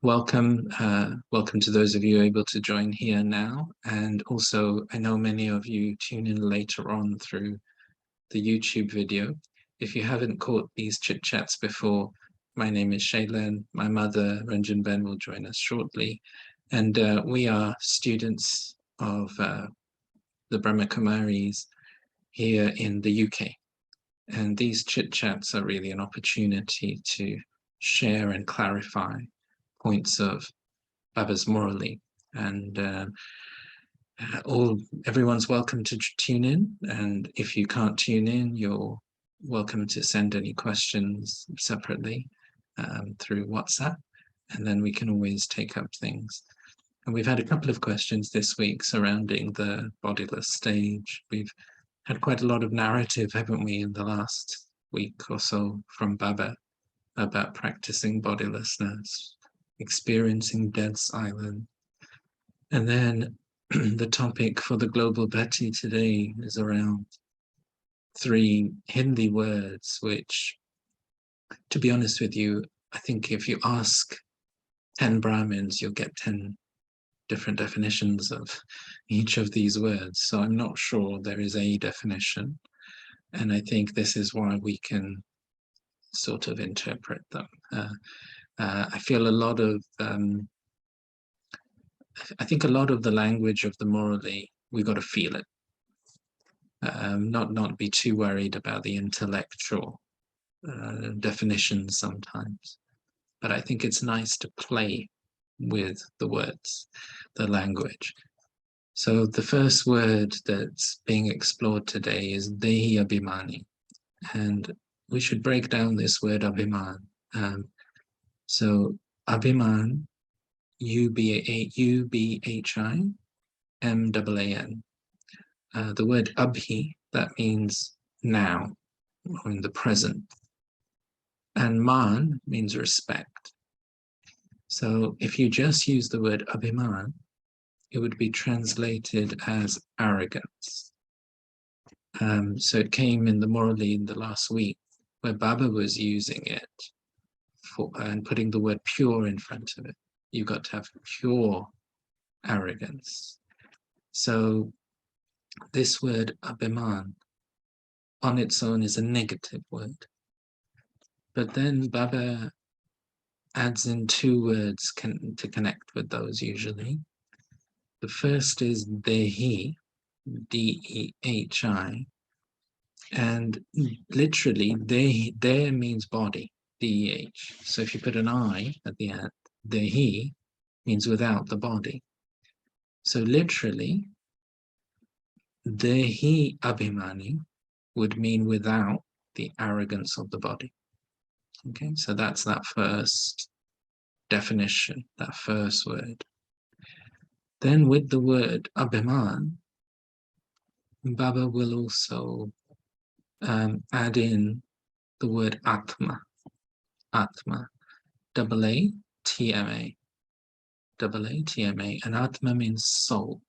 Welcome to those of you able to join here now. And also, I know many of you tune in later on through the YouTube video. If you haven't caught these chit chats before, my name is Shailen. My mother, Ranjan Ben, will join us shortly. And we are students of the Brahma Kumaris here in the UK. And these chit chats are really an opportunity to share and clarify points of Baba's morally. And everyone's welcome to tune in. And if you can't tune in, you're welcome to send any questions separately through WhatsApp. And then we can always take up things. And we've had a couple of questions this week surrounding the bodiless stage. We've had quite a lot of narrative, haven't we, in the last week or so from Baba about practicing bodilessness, experiencing dead silence. And then the topic for the Global Betty today is around 3 Hindi words, which, to be honest with you, I think if you ask 10 Brahmins, you'll get 10 different definitions of each of these words. So I'm not sure there is a definition. And I think this is why we can sort of interpret them. I feel a lot of, I think a lot of the language of the morally, we got to feel it. Not be too worried about the intellectual definitions sometimes. But I think it's nice to play with the words, the language. So the first word that's being explored today is Dehi Abhimani. And we should break down this word abhimaan. So abhimaan, U-B-H-I-M-A-A-N. The word abhi, that means now, or in the present. And man means respect. So if you just use the word abhimaan, it would be translated as arrogance. So it came in the morally in the last week, where Baba was using it and putting the word pure in front of it. You've got to have pure arrogance. So this word abhimaan on its own is a negative word. But then Baba adds in 2 words to connect with those usually. The first is Dehi, D-E-H-I, and literally Dehi means body, D-E-H. So if you put an I at the end, Dehi means without the body. So literally, Dehi Abhimani would mean without the arrogance of the body. Okay, so that's that first definition, that first word. Then with the word Abhimaan, Baba will also add in the word Atma. Atma, A-A-T-M-A. A-A-T-M-A, and Atma means soul.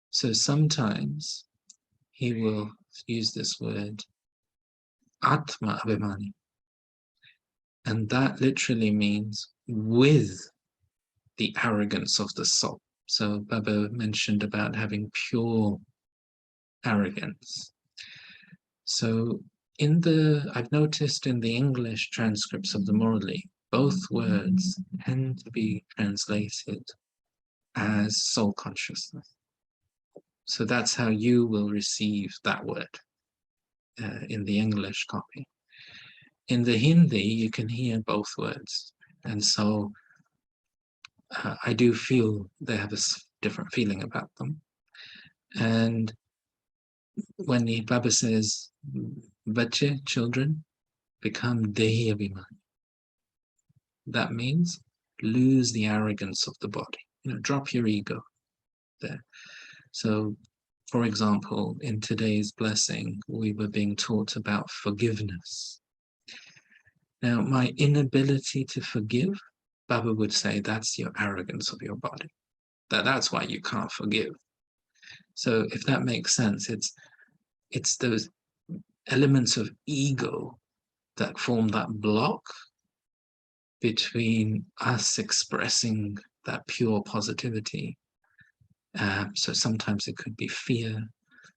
So sometimes he will use this word Atma Abhimani. And that literally means with the arrogance of the soul. So Baba mentioned about having pure arrogance. So I've noticed in the English transcripts of the morally, both words tend to be translated as soul consciousness. So that's how you will receive that word in the English copy. In the Hindi, you can hear both words. And so I do feel they have a different feeling about them. And when the Baba says, Bache, children, become Dehi Abhimani, that means lose the arrogance of the body. Drop your ego there. So, for example, in today's blessing, we were being taught about forgiveness. Now, my inability to forgive, Baba would say, that's your arrogance of your body. That's why you can't forgive. So if that makes sense, it's those elements of ego that form that block between us expressing that pure positivity. So sometimes it could be fear,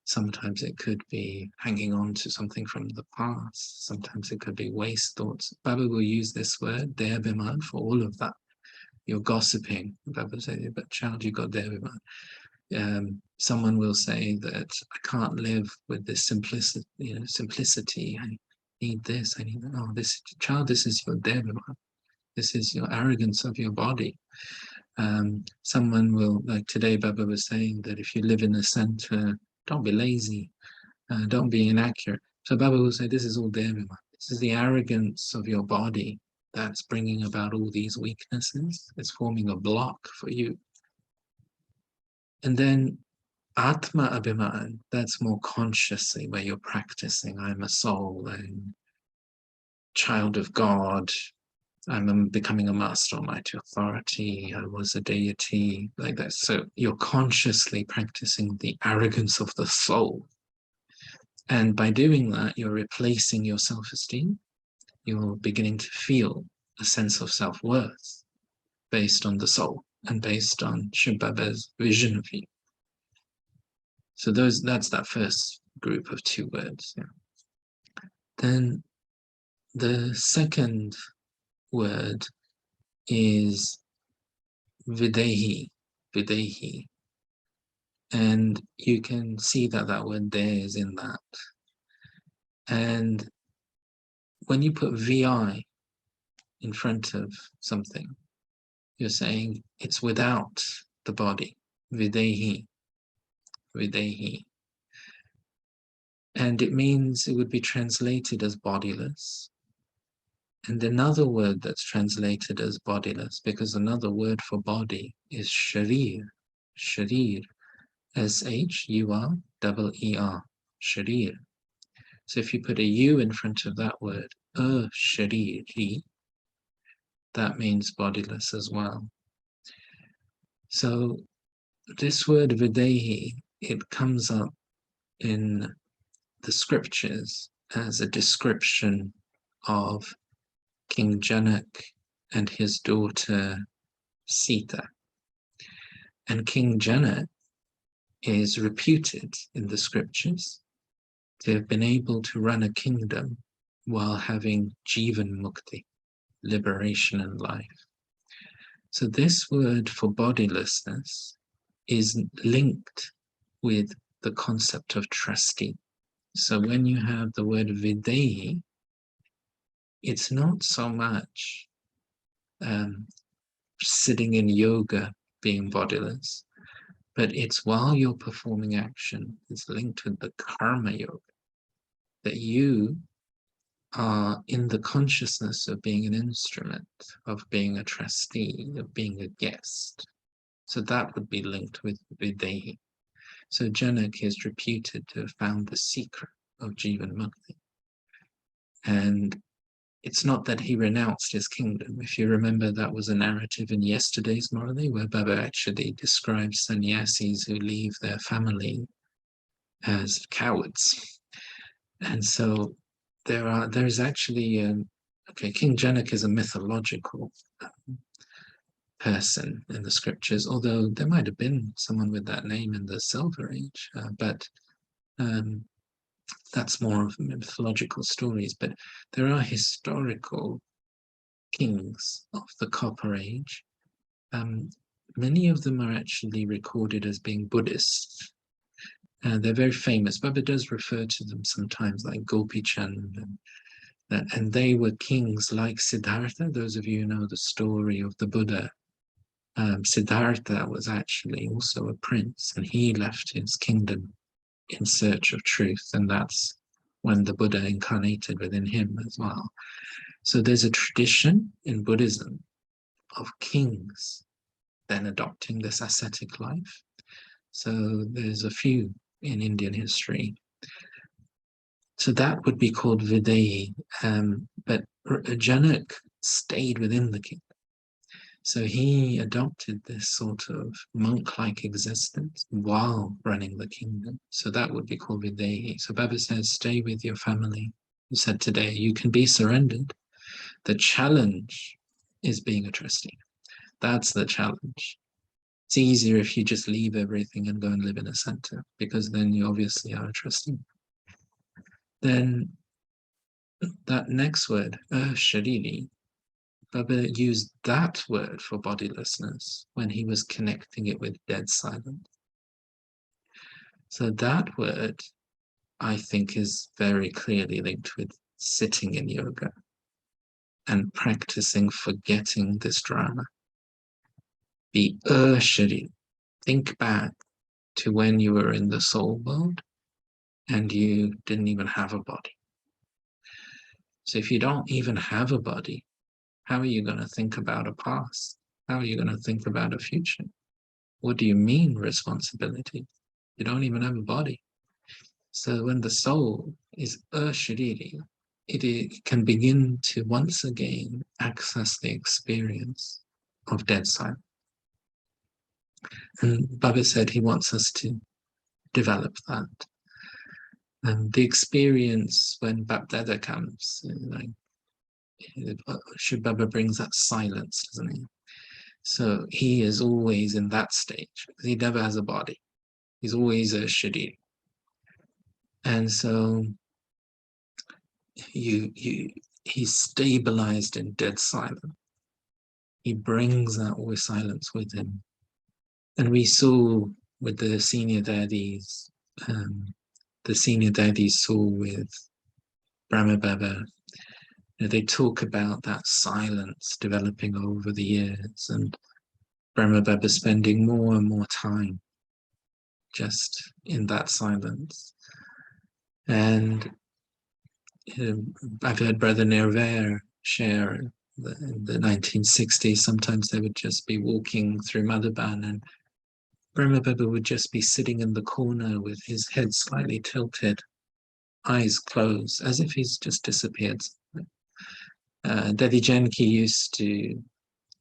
sometimes it could be hanging on to something from the past, sometimes it could be waste thoughts. Baba will use this word, abhimaan, for all of that. You're gossiping. Baba says, but child, you got abhimaan. Someone will say that I can't live with this simplicity, simplicity. I need this, I need that. Oh, this child, this is your abhimaan. This is your arrogance of your body. Someone will, like today, Baba was saying that if you live in the center, don't be lazy, don't be inaccurate. So Baba will say, this is all abhimaan. This is the arrogance of your body that's bringing about all these weaknesses. It's forming a block for you. And then Atma abhimaan, that's more consciously where you're practicing. I'm a soul, I'm a child of God, I'm becoming a master almighty authority, I was a deity, like that. So you're consciously practicing the arrogance of the soul. And by doing that, you're replacing your self-esteem. You're beginning to feel a sense of self-worth based on the soul and based on Shiv Baba's vision of you. So that's that first group of two words. Yeah. Then the second word is videhi, videhi. And you can see that that word there is in that. And when you put vi in front of something, you're saying it's without the body, videhi, videhi. And it means it would be translated as bodiless. And another word that's translated as bodiless, because another word for body is sharir, sharir, S-H-U-R-E-E-R, sharir. So if you put a U in front of that word, shariri, that means bodiless as well. So this word videhi, it comes up in the scriptures as a description of King Janak and his daughter Sita. And King Janak is reputed in the scriptures to have been able to run a kingdom while having Jivan Mukti, liberation and life. So this word for bodilessness is linked with the concept of trustee. So when you have the word videhi, it's not so much sitting in yoga being bodiless, but it's while you're performing action, it's linked with the karma yoga, that you are in the consciousness of being an instrument, of being a trustee, of being a guest. So that would be linked with videhi. So Janak is reputed to have found the secret of Jivan Mukti. And it's not that he renounced his kingdom. If you remember, that was a narrative in yesterday's Murali, where Baba actually describes sannyasis who leave their family as cowards. And so there's actually, King Janak is a mythological person in the scriptures, although there might have been someone with that name in the Silver Age, but that's more of mythological stories. But there are historical kings of the Copper Age. Many of them are actually recorded as being Buddhist. They're very famous. Baba does refer to them sometimes, like Gopi Chand, and they were kings like Siddhartha. Those of you who know the story of the Buddha, Siddhartha was actually also a prince, and he left his kingdom in search of truth, and that's when the Buddha incarnated within him as well. So there's a tradition in Buddhism of kings then adopting this ascetic life. So there's a few in Indian history. So that would be called videhi, but Janak stayed within the kingdom. So he adopted this sort of monk-like existence while running the kingdom. So that would be called videhi. So Baba says, stay with your family. He said today, you can be surrendered. The challenge is being a trustee. That's the challenge. It's easier if you just leave everything and go and live in a center, because then you obviously are a trustee. Then that next word, shariri, Baba used that word for bodilessness when he was connecting it with dead silence. So that word, I think, is very clearly linked with sitting in yoga and practicing forgetting this drama. The shari. Think back to when you were in the soul world and you didn't even have a body. So if you don't even have a body, how are you going to think about a past? How are you going to think about a future? What do you mean responsibility? You don't even have a body. So when the soul is shariri, it can begin to once again access the experience of dead silence. And Baba said he wants us to develop that. And the experience when Bapdada comes, like, Shiv Baba brings that silence, doesn't he? So he is always in that stage because he never has a body. He's always a sharir. And so he's stabilized in dead silence. He brings that always silence with him. And we saw with the senior daddies saw with Brahma Baba, they talk about that silence developing over the years, and Brahma Baba spending more and more time just in that silence. And I've heard Brother Nirvair share in the 1960s, sometimes they would just be walking through Madhaban and Brahma Baba would just be sitting in the corner with his head slightly tilted, eyes closed, as if he's just disappeared. Devi Janki used to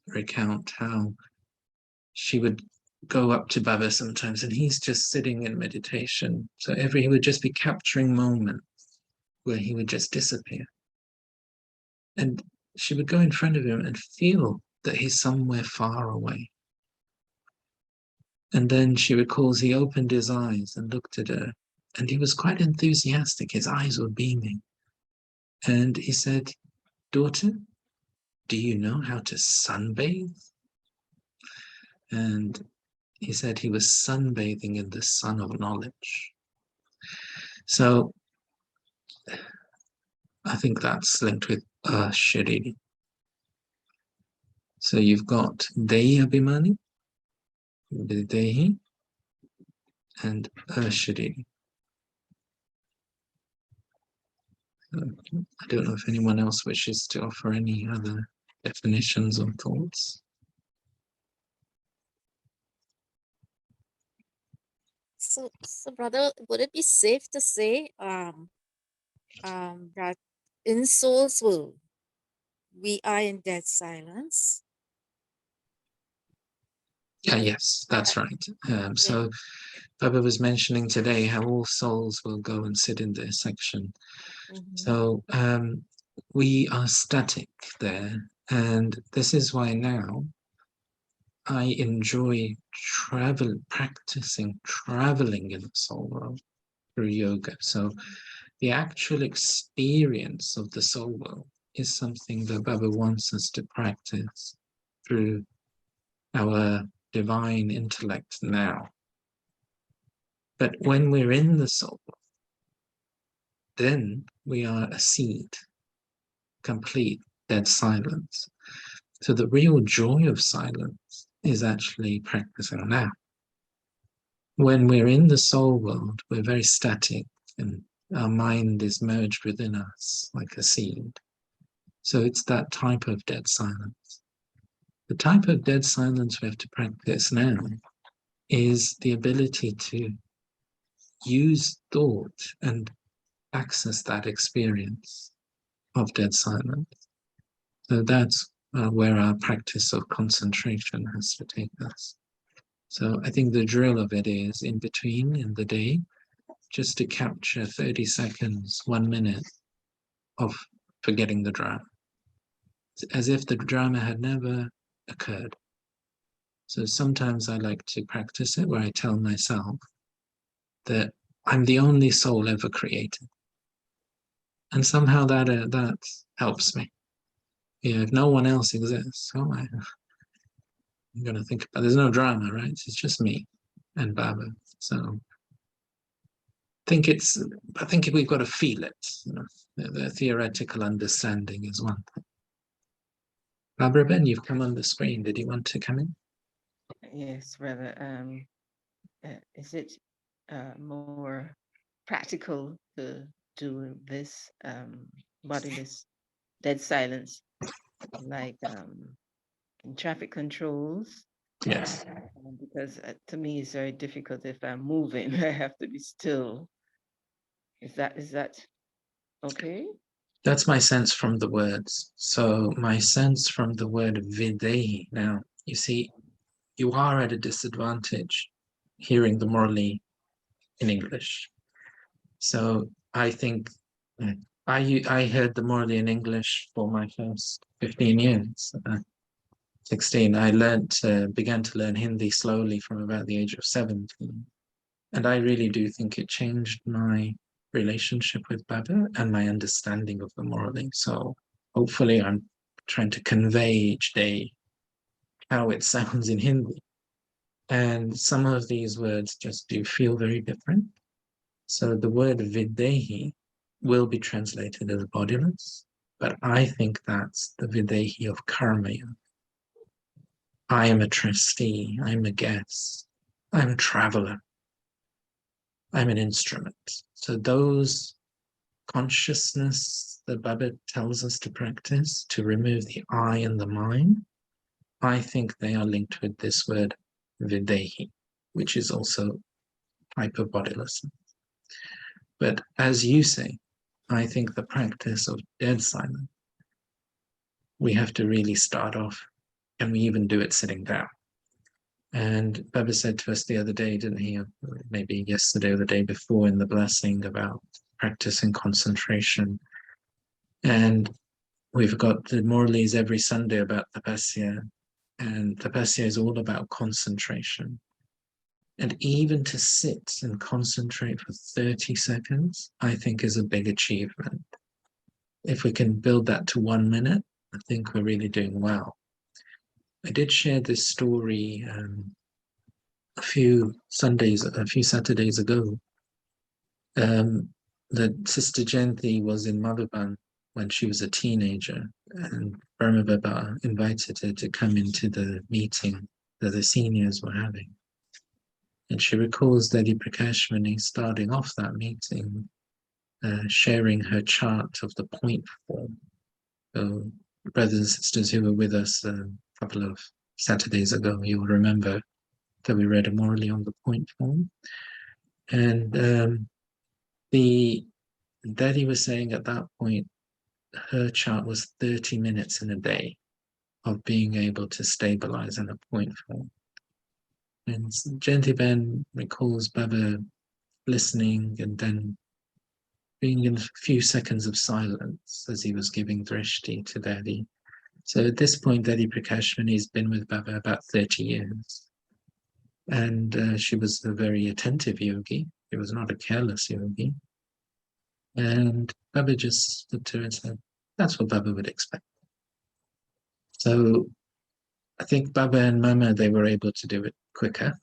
recount how she would go up to Baba sometimes and he's just sitting in meditation. So he would just be capturing moments where he would just disappear. And she would go in front of him and feel that he's somewhere far away. And then she recalls he opened his eyes and looked at her, and he was quite enthusiastic. His eyes were beaming. And he said, "Daughter, do you know how to sunbathe?" And he said he was sunbathing in the sun of knowledge. So I think that's linked with Shiriri. So you've got Dehi Abhimani, Videhi, and Shiriri. I don't know if anyone else wishes to offer any other definitions or thoughts. So brother, would it be safe to say that in Soul's world, we are in dead silence? Yeah, yes, that's right. So Baba was mentioning today how all souls will go and sit in their section. So we are static there. And this is why now I enjoy practicing traveling in the soul world through yoga. So the actual experience of the soul world is something that Baba wants us to practice through our divine intellect now. But when we're in the soul world, then we are a seed, complete dead silence. So the real joy of silence is actually practicing now. When we're in the soul world, we're very static and our mind is merged within us like a seed. So it's that type of dead silence. The type of dead silence we have to practice now is the ability to use thought and access that experience of dead silence. So that's where our practice of concentration has to take us. So I think the drill of it is in between in the day, just to capture 30 seconds, 1 minute of forgetting the drama. as if the drama had never occurred. So sometimes I like to practice it where I tell myself that I'm the only soul ever created. And somehow that helps me. If no one else exists, I'm going to think about. There's no drama, right? It's just me and Baba. So I think we've got to feel it. The theoretical understanding is one thing. Barbara Ben, you've come on the screen. Did you want to come in? Yes, rather. Is it more practical to do this bodiless dead silence, like in traffic controls? Yes. Because to me, it's very difficult if I'm moving. I have to be still. Is that okay? That's my sense from the words. So my sense from the word videhi. Now, you see, you are at a disadvantage hearing the morally in English. So I think I heard the morally in English for my first 15 years. 16, I began to learn Hindi slowly from about the age of 17. And I really do think it changed my relationship with Baba and my understanding of the morally. So hopefully I'm trying to convey each day how it sounds in Hindi. And some of these words just do feel very different. So the word videhi will be translated as bodiless, but I think that's the videhi of karma. I am a trustee, I'm a guest, I'm a traveler, I'm an instrument. So those consciousness that Baba tells us to practice to remove the I and the mind, I think they are linked with this word videhi, which is also type of bodilessness. But as you say, I think the practice of dead silence, we have to really start off, and we even do it sitting down. And Baba said to us the other day, didn't he? Maybe yesterday or the day before in the blessing about practicing concentration. And we've got the Murlis every Sunday about tapasya. And tapasya is all about concentration. And even to sit and concentrate for 30 seconds, I think is a big achievement. If we can build that to 1 minute, I think we're really doing well. I did share this story a few Saturdays ago. That Sister Jayanti was in Madhuban when she was a teenager, and Burma Baba invited her to come into the meeting that the seniors were having. And she recalls Didi Prakashmani starting off that meeting, sharing her chart of the point form. So, brothers and sisters who were with us a couple of Saturdays ago, you'll remember that we read morally on the point form. And the Daddy was saying at that point, her chart was 30 minutes in a day of being able to stabilize in a point form. And Jayanti Ben recalls Baba listening and then being in a few seconds of silence as he was giving drishti to Daddy. So at this point, Didi Prakashmani has been with Baba about 30 years. And she was a very attentive yogi. She was not a careless yogi. And Baba just looked at her and said, that's what Baba would expect. So I think Baba and Mama, they were able to do it quicker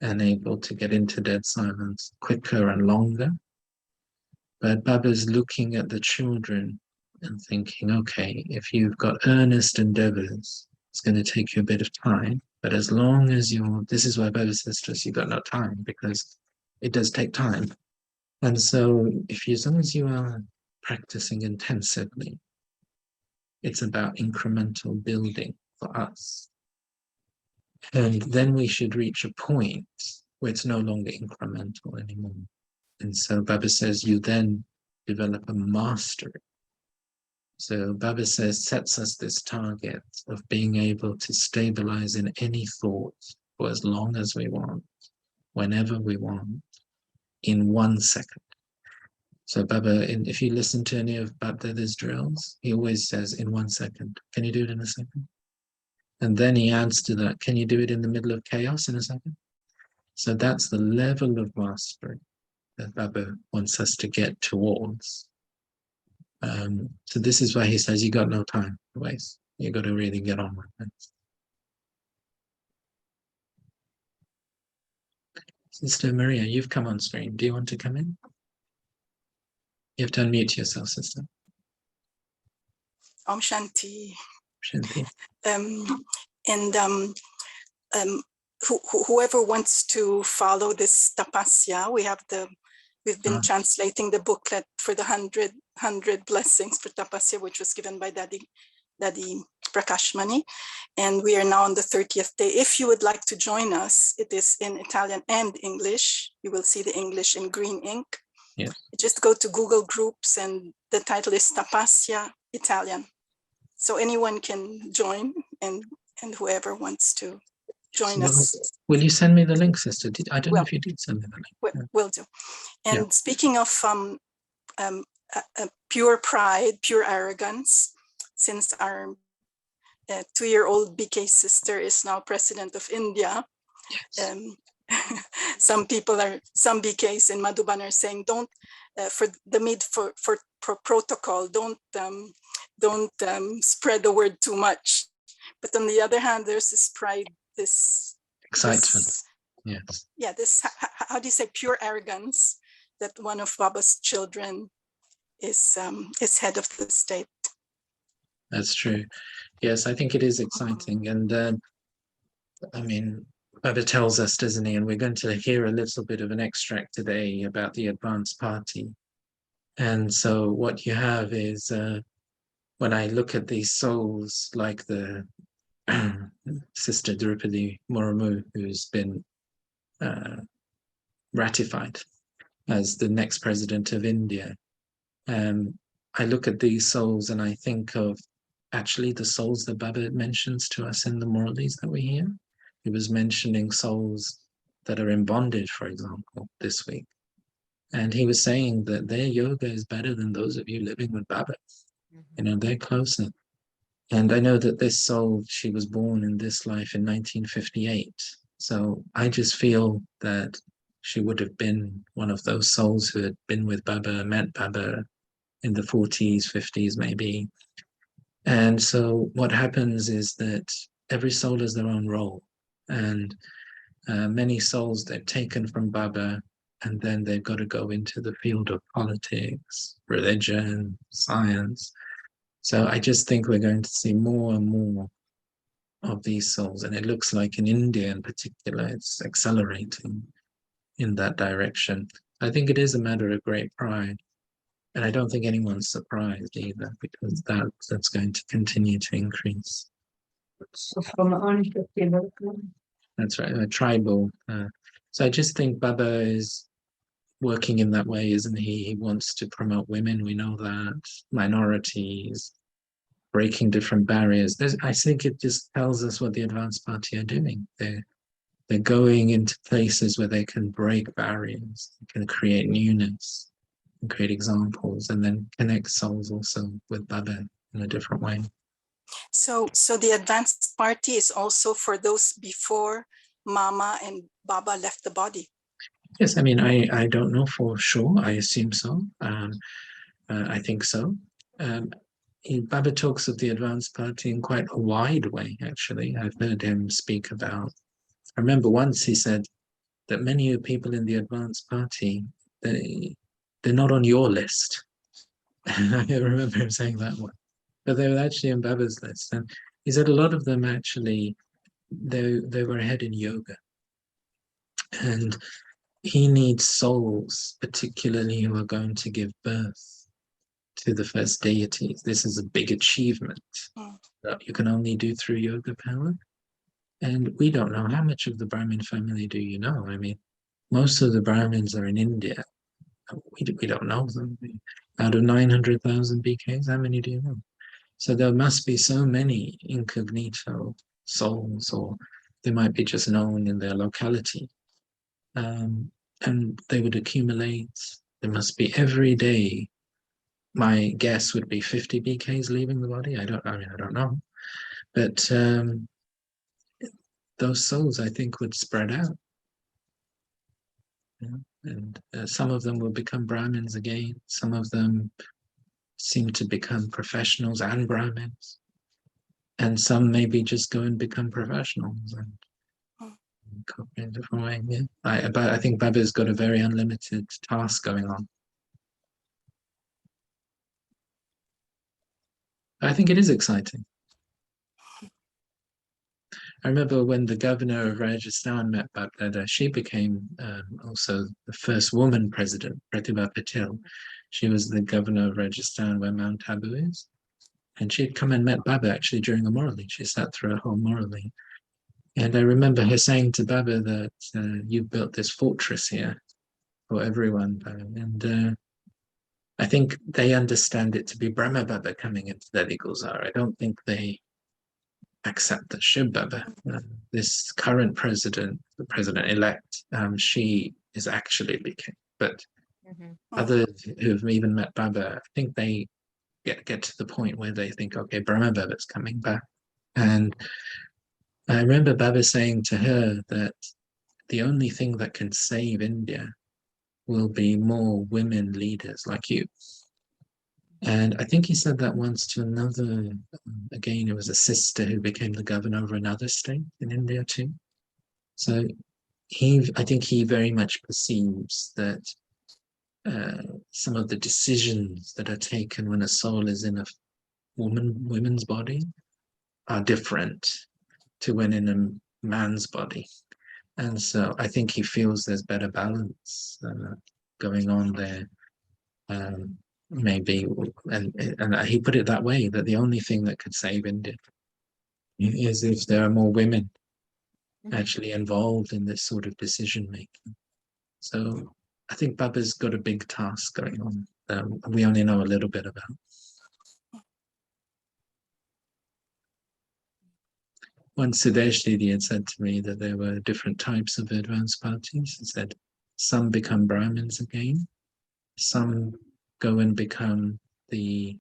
and able to get into dead silence quicker and longer. But Baba's looking at the children and thinking, okay, if you've got earnest endeavors, it's going to take you a bit of time. But as long as this is why Baba says to us, you've got no time, because it does take time. And so as long as you are practicing intensively, it's about incremental building for us. And then we should reach a point where it's no longer incremental anymore. And so Baba says you then develop a mastery. So Baba sets us this target of being able to stabilize in any thought for as long as we want, whenever we want, in 1 second. So Baba, if you listen to any of Bapdada's drills, he always says in 1 second. Can you do it in a second? And then he adds to that, can you do it in the middle of chaos in a second? So that's the level of mastery that Baba wants us to get towards. So this is why he says you got no time to waste. You got to really get on with it. Sister Maria, you've come on screen. Do you want to come in? You have to unmute yourself, sister. Om Shanti. Shanti. And whoever wants to follow this tapasya, we've been translating the booklet for the 100 blessings for tapasya, which was given by Daddy Prakashmani. And we are now on the 30th day. If you would like to join us, it is in Italian and English. You will see the English in green ink. Yeah. Just go to Google Groups and the title is Tapasya Italian. So anyone can join and whoever wants to join us. Will you send me the link, sister? I don't know if you did send me the link. Will do. And speaking of pure pride, pure arrogance, since our 2-year-old BK sister is now president of India, some BKs in Madhuban are saying, don't, for the need for protocol, don't spread the word too much. But on the other hand, there's this pride, this excitement. This, how do you say, pure arrogance that one of Baba's children is head of the state. That's true. Yes, I think it is exciting. And I mean, Baba tells us, doesn't he? And we're going to hear a little bit of an extract today about the advanced party. And so what you have is, when I look at these souls, like the Sister Drupadi Murmu, who's been ratified as the next president of India, I look at these souls and I think of actually the souls that Baba mentions to us in the Muralis that we hear. He was mentioning souls that are in bondage, for example, this week. And he was saying that their yoga is better than those of you living with Baba. You know, they're closer. And I know that this soul, she was born in this life in 1958. So I just feel that she would have been one of those souls who had been with Baba, met Baba in the 40s, 50s maybe. And so what happens is that every soul has their own role. And many souls, they're taken from Baba, and then they've got to go into the field of politics, religion, science. So I just think we're going to see more and more of these souls. And it looks like in India in particular, it's accelerating in that direction. I think it is a matter of great pride. And I don't think anyone's surprised either, because that's going to continue to increase. So from That's right, a tribal. So I just think Baba is working in that way, isn't he? He wants to promote women, we know that, minorities, breaking different barriers. I think it just tells us what the advanced party are doing. They're going into places where they can break barriers, they can create newness, and create examples, and then connect souls also with Baba in a different way. So the advanced party is also for those before Mama and Baba left the body. Yes, I mean, I don't know for sure. I assume so. I think so. Baba talks of the advanced party in quite a wide way, actually. I've heard him speak about, I remember once he said that many of the people in the advanced party, they're not on your list. I remember him saying that one. But they were actually on Baba's list. And he said a lot of them actually, they were ahead in yoga. And he needs souls, particularly who are going to give birth to the first deities. This is a big achievement that you can only do through yoga power. And we don't know how much of the Brahmin family do you know? I mean, most of the Brahmins are in India. We don't know them. Out of 900,000 BKs, how many do you know? So there must be so many incognito souls, or they might be just known in their locality. And they would accumulate there must be every day. My guess would be 50 BKs leaving the body. I don't know, but those souls, I think, would spread out, and some of them will become Brahmins again. Some of them seem to become professionals and Brahmins, and some maybe just go and become professionals and cope in a different way. Yeah, but I think Baba's got a very unlimited task going on. I think it is exciting. I remember when the governor of Rajasthan met Baba, she became also the first woman president, Pratibha Patel. She was the governor of Rajasthan where Mount Abu is. And she had come and met Baba actually during a Morali. She sat through a whole Morali. And I remember her saying to Baba that you built this fortress here for everyone. And I think they understand it to be Brahma Baba coming into Delhi Gulzar. I don't think they accept that Shiv Baba, this current president, the president-elect, she is actually leaking. But others who've even met Baba, I think they get to the point where they think, okay, Brahma Baba's coming back. And I remember Baba saying to her that the only thing that can save India will be more women leaders like you. And I think he said that once to another, again, it was a sister who became the governor of another state in India too. So I think he very much perceives that some of the decisions that are taken when a soul is in a woman's body are different to when in a man's body. And so I think he feels there's better balance going on there. Maybe, and he put it that way, that the only thing that could save India is if there are more women actually involved in this sort of decision making. So I think Baba's got a big task going on. We only know a little bit about. Once Sudesh Didi had said to me that there were different types of advanced parties. He said some become Brahmins again, some go and become the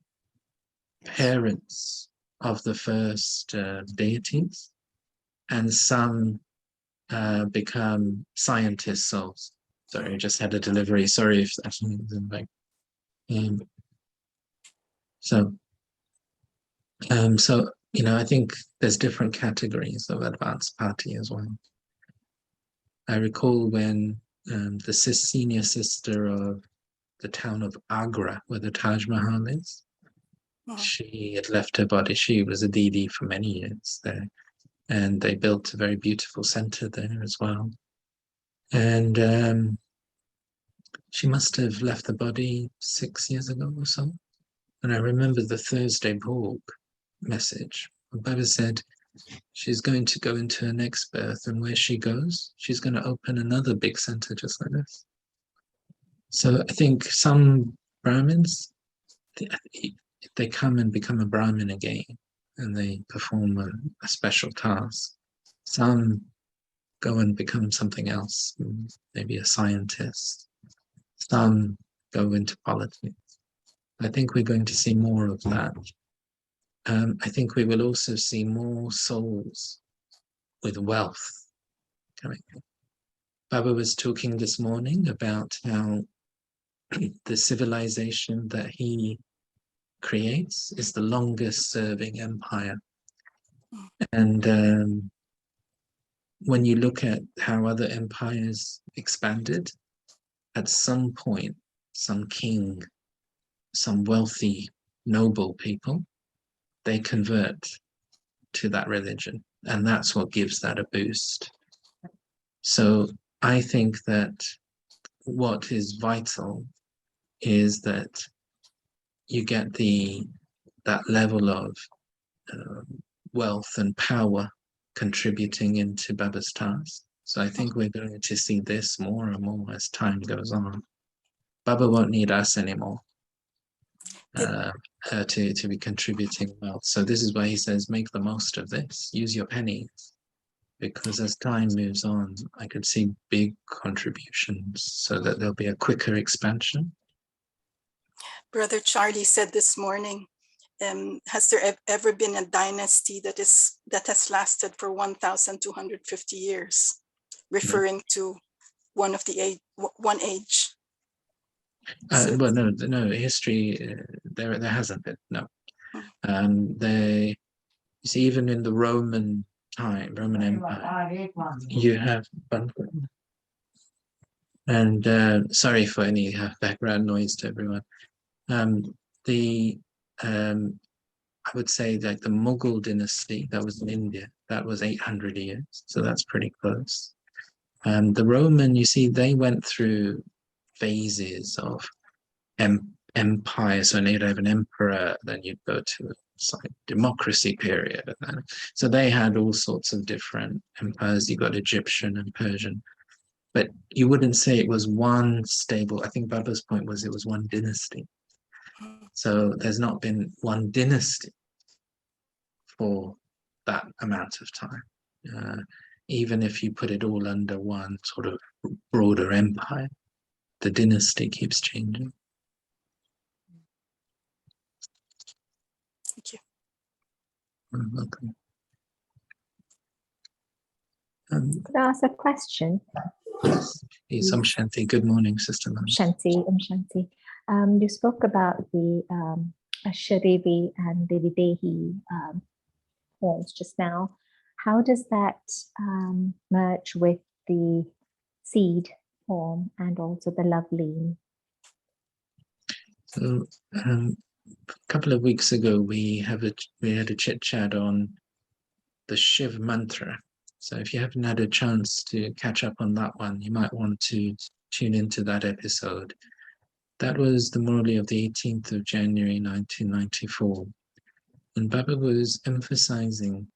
parents of the first deities, and some become scientist souls. Sorry, I just had a delivery. Sorry if that's in the back. So I think there's different categories of advanced party as well. I recall when the senior sister of the town of Agra, where the Taj Mahal is, she had left her body. She was a Didi for many years there, and they built a very beautiful center there as well. And she must have left the body 6 years ago or so. And I remember the Thursday Borg message. Baba said she's going to go into her next birth, and where she goes, she's going to open another big center just like this. So I think some Brahmins, they come and become a Brahmin again, and they perform a special task. Some go and become something else, maybe a scientist. Some go into politics. I think we're going to see more of that. I think we will also see more souls with wealth coming in. Baba was talking this morning about how the civilization that he creates is the longest serving empire. And when you look at how other empires expanded, at some point, some king, some wealthy, noble people, they convert to that religion. And that's what gives that a boost. So I think that what is vital is that you get that level of wealth and power contributing into Baba's task. So I think we're going to see this more and more as time goes on. Baba won't need us anymore to be contributing wealth. So this is why he says, make the most of this. Use your pennies. because as time moves on, I could see big contributions so that there'll be a quicker expansion. Brother Charlie said this morning, has there ever been a dynasty that has lasted for 1,250 years, referring to one age? So, Well, no, history, there hasn't been, no. You see, even in the Roman Empire, you have, and sorry for any background noise to everyone. I would say like the Mughal dynasty that was in India, that was 800 years, so that's pretty close. The Roman, you see, they went through phases of empire. So you'd have an emperor, then you'd go to like democracy period, and then, so they had all sorts of different empires. You got Egyptian and Persian, but you wouldn't say it was one stable. I think Baba's point was it was one dynasty. So there's not been one dynasty for that amount of time. Even if you put it all under one sort of broader empire, the dynasty keeps changing. thank you. You're welcome. Could I ask a question? Yes, Shanti. Good morning, Sister Lance. Shanti, Shanti. You spoke about the Sharivi and the Videhi forms just now. How does that merge with the seed form and also the love lean? So, a couple of weeks ago, we had a chit chat on the Shiv mantra. So if you haven't had a chance to catch up on that one, you might want to tune into that episode. That was the Murli of the 18th of January, 1994. And Baba was emphasizing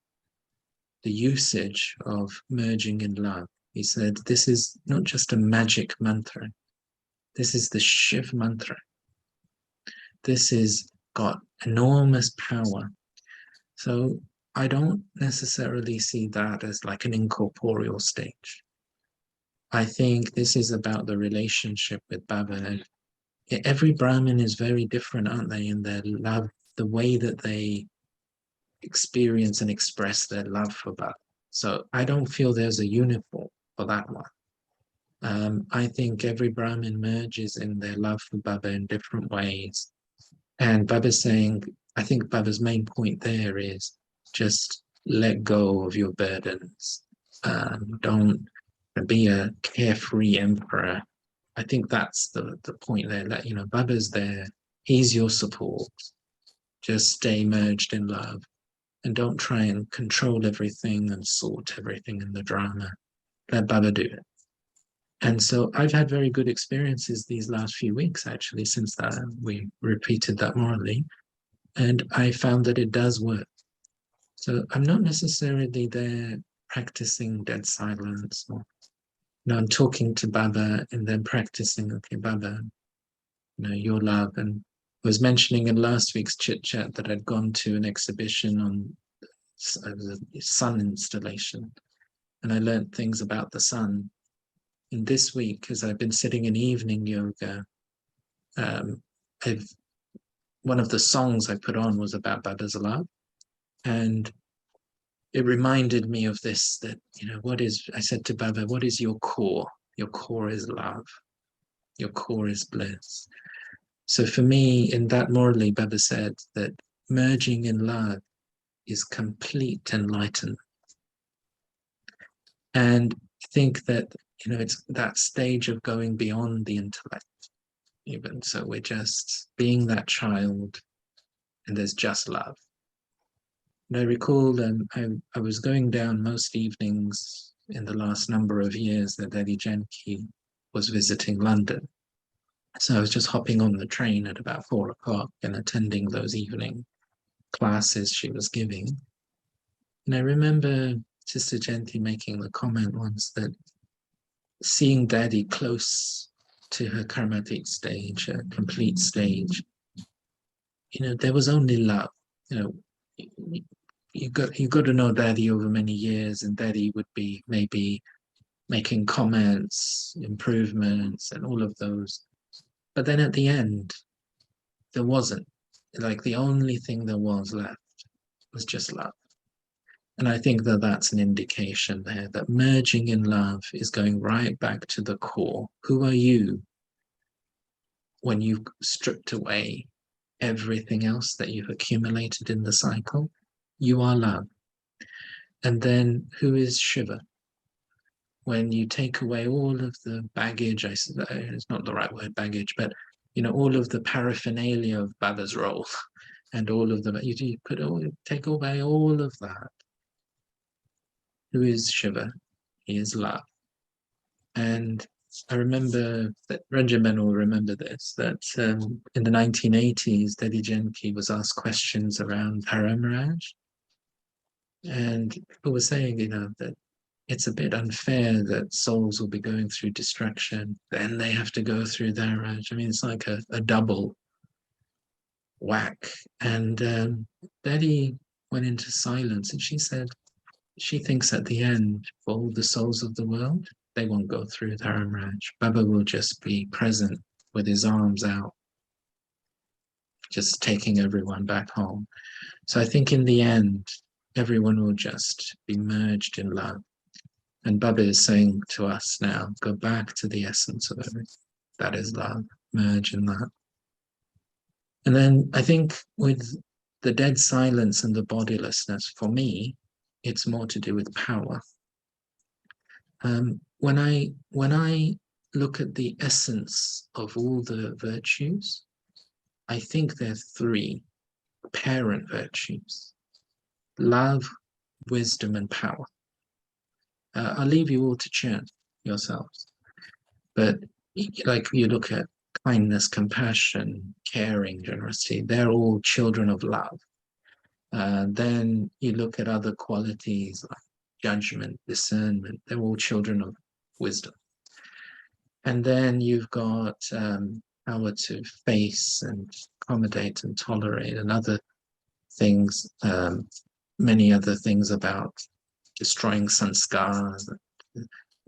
the usage of merging in love. He said, this is not just a magic mantra. This is the Shiv mantra. This has got enormous power. So I don't necessarily see that as like an incorporeal stage. I think this is about the relationship with Baba. Every Brahmin is very different, aren't they, in their love, the way that they experience and express their love for Baba. So I don't feel there's a uniform for that one. I think every Brahmin merges in their love for Baba in different ways. And Baba's saying, I think Baba's main point there is just let go of your burdens. Don't be a carefree emperor. I think that's the point there. That, you know, Baba's there. He's your support. Just stay merged in love. And don't try and control everything and sort everything in the drama. Let Baba do it. And so I've had very good experiences these last few weeks, actually, since that we repeated that morally. And I found that it does work. So I'm not necessarily there practicing dead silence. Or, you know, I'm talking to Baba and then practicing, okay, Baba, you know, your love. And I was mentioning in last week's chit chat that I'd gone to an exhibition on the sun installation. And I learned things about the sun. And this week, as I've been sitting in evening yoga, one of the songs I put on was about Baba's love. And it reminded me of this, that, you know, I said to Baba, what is your core? Your core is love. Your core is bliss. So for me, in that morally, Baba said that merging in love is complete enlightenment. And I think that, you know, it's that stage of going beyond the intellect, even. So we're just being that child, and there's just love. And I recall I was going down most evenings in the last number of years that Lady Janki was visiting London. So I was just hopping on the train at about 4 o'clock and attending those evening classes she was giving. And I remember Sister Janki making the comment once that seeing Daddy close to her karmatic stage, a complete stage, you know, there was only love. You know, you got to know Daddy over many years, and Daddy would be maybe making comments, improvements, and all of those. But then at the end, there wasn't. Like the only thing there was left was just love. And I think that that's an indication there that merging in love is going right back to the core. Who are you when you've stripped away everything else that you've accumulated in the cycle? You are love. And then who is Shiva? When you take away all of the baggage, it's not the right word, baggage, but all of the paraphernalia of Baba's role, and all of the take away all of that. Who is Shiva? He is love. And I remember that Ranjan will remember this, that in the 1980s, Dedi Janki was asked questions around Paramraj, and people were saying, that it's a bit unfair that souls will be going through destruction, then they have to go through Dharaj. I mean, it's like a double whack. And Betty went into silence, and she said she thinks at the end, for all the souls of the world, they won't go through Dharaj. Baba will just be present with his arms out, just taking everyone back home. So I think in the end, everyone will just be merged in love. And Baba is saying to us now, go back to the essence of everything. That is love, merge in that. And then I think with the dead silence and the bodilessness, for me, it's more to do with power. When I look at the essence of all the virtues, I think there are three parent virtues: love, wisdom, and power. I'll leave you all to chant yourselves. But like you look at kindness, compassion, caring, generosity, they're all children of love. Then you look at other qualities like judgment, discernment, they're all children of wisdom. And then you've got power to face and accommodate and tolerate, and other things, many other things about destroying sanskars,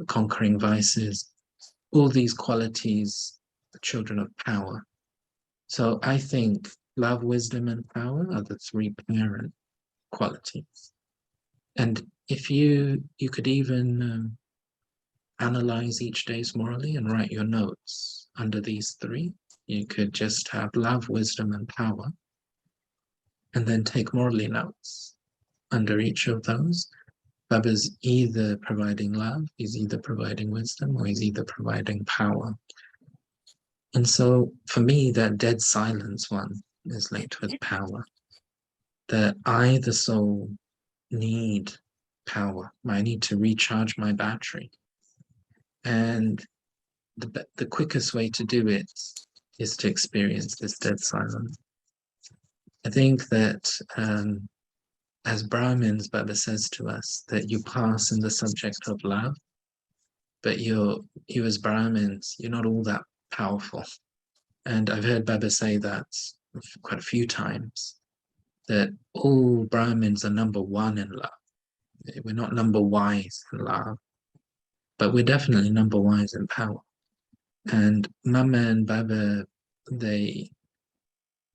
conquering vices. All these qualities are children of power. So I think love, wisdom, and power are the three parent qualities. And if you could even analyze each day's morally and write your notes under these three, you could just have love, wisdom, and power, and then take morally notes under each of those. Baba's either providing love, he's either providing wisdom, or he's either providing power. And so for me, that dead silence one is linked with power. That I, the soul, need power. I need to recharge my battery. And the quickest way to do it is to experience this dead silence. I think that as Brahmins, Baba says to us that you pass in the subject of love, but you as Brahmins, you're not all that powerful. And I've heard Baba say that quite a few times, that all Brahmins are number one in love. We're not number wise in love, but we're definitely number wise in power. And Mama and Baba, they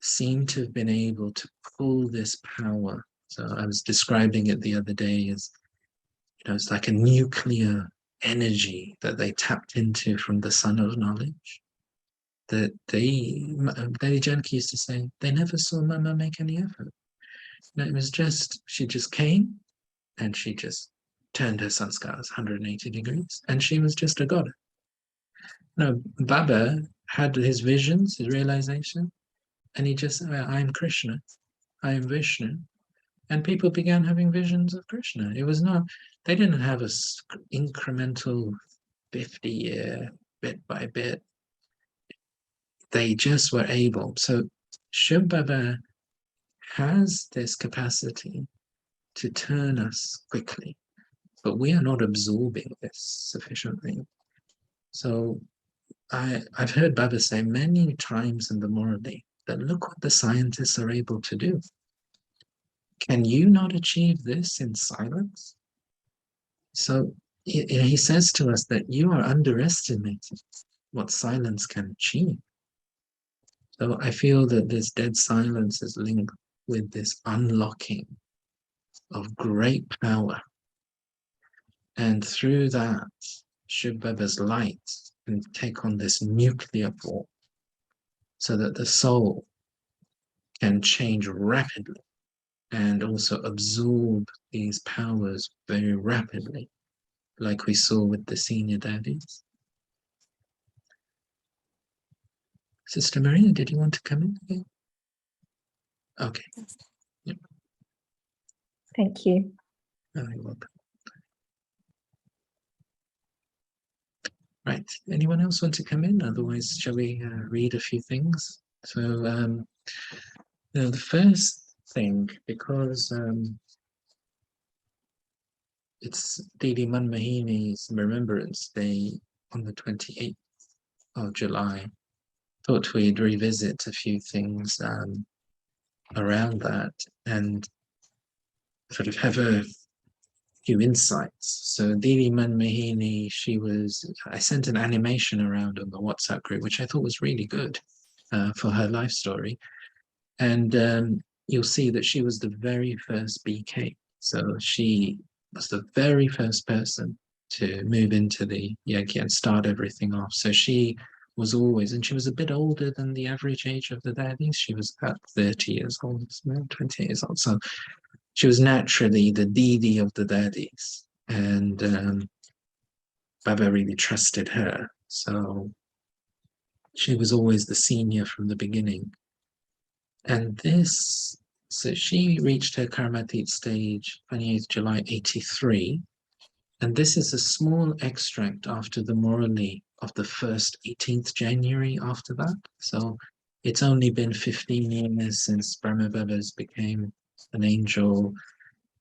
seem to have been able to pull this power. So I was describing it the other day as, it's like a nuclear energy that they tapped into from the sun of knowledge. That Lady Janki used to say, they never saw Mama make any effort. It was just, she just came and she just turned her sanskars 180 degrees, and she was just a goddess. No, Baba had his visions, his realization, and he just said, I am Krishna, I am Vishnu. And people began having visions of Krishna. It was not, they didn't have a incremental 50-year, bit by bit. They just were able. So Shiv Baba has this capacity to turn us quickly, but we are not absorbing this sufficiently. So I've heard Baba say many times in the Morali that look what the scientists are able to do. can you not achieve this in silence? So he says to us that you are underestimating what silence can achieve. So I feel that this dead silence is linked with this unlocking of great power. And through that, Shiv Baba's light can take on this nuclear form so that the soul can change rapidly and also absorb these powers very rapidly, like we saw with the senior daddies. Sister Maria, did you want to come in again? Okay. Yep. Thank you. You're welcome. Right. Anyone else want to come in? Otherwise, shall we read a few things? So, the first thing, because it's Didi Manmohini's Remembrance Day on the 28th of July, thought we'd revisit a few things around that and sort of have a few insights. So Didi Manmohini, I sent an animation around on the WhatsApp group, which I thought was really good for her life story. And you'll see that she was the very first BK. So she was the very first person to move into the yagya and start everything off. So she was always, and she was a bit older than the average age of the daddies. She was about 30 years old, 20 years old. So she was naturally the Didi of the daddies. And Baba really trusted her. So she was always the senior from the beginning. And so she reached her Karmatit stage 28th July 83. And this is a small extract after the Morali of the first 18th January after that. So it's only been 15 years since Brahma Babas became an angel.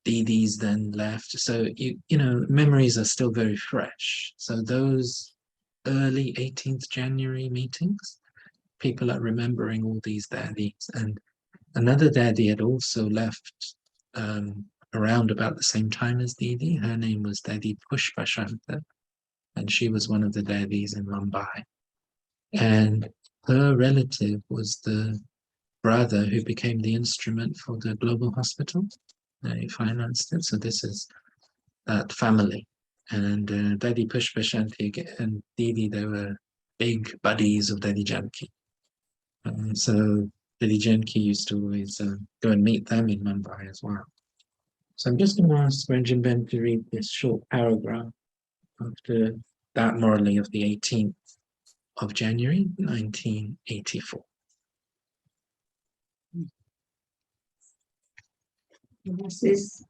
Didis then left. So, you know, memories are still very fresh. So those early 18th January meetings, people are remembering all these daddies. And another daddy had also left around about the same time as Didi. Her name was Daddy Pushpashanta, and she was one of the daddies in Mumbai. And her relative was the brother who became the instrument for the global hospital. He financed it. So this is that family. And Daddy Pushpashanti and Didi, they were big buddies of Daddy Janki. So Daddy Janki used to always go and meet them in Mumbai as well. So I'm just going to ask Ranjan Ben to read this short paragraph after that Morali of the 18th of January, 1984. This is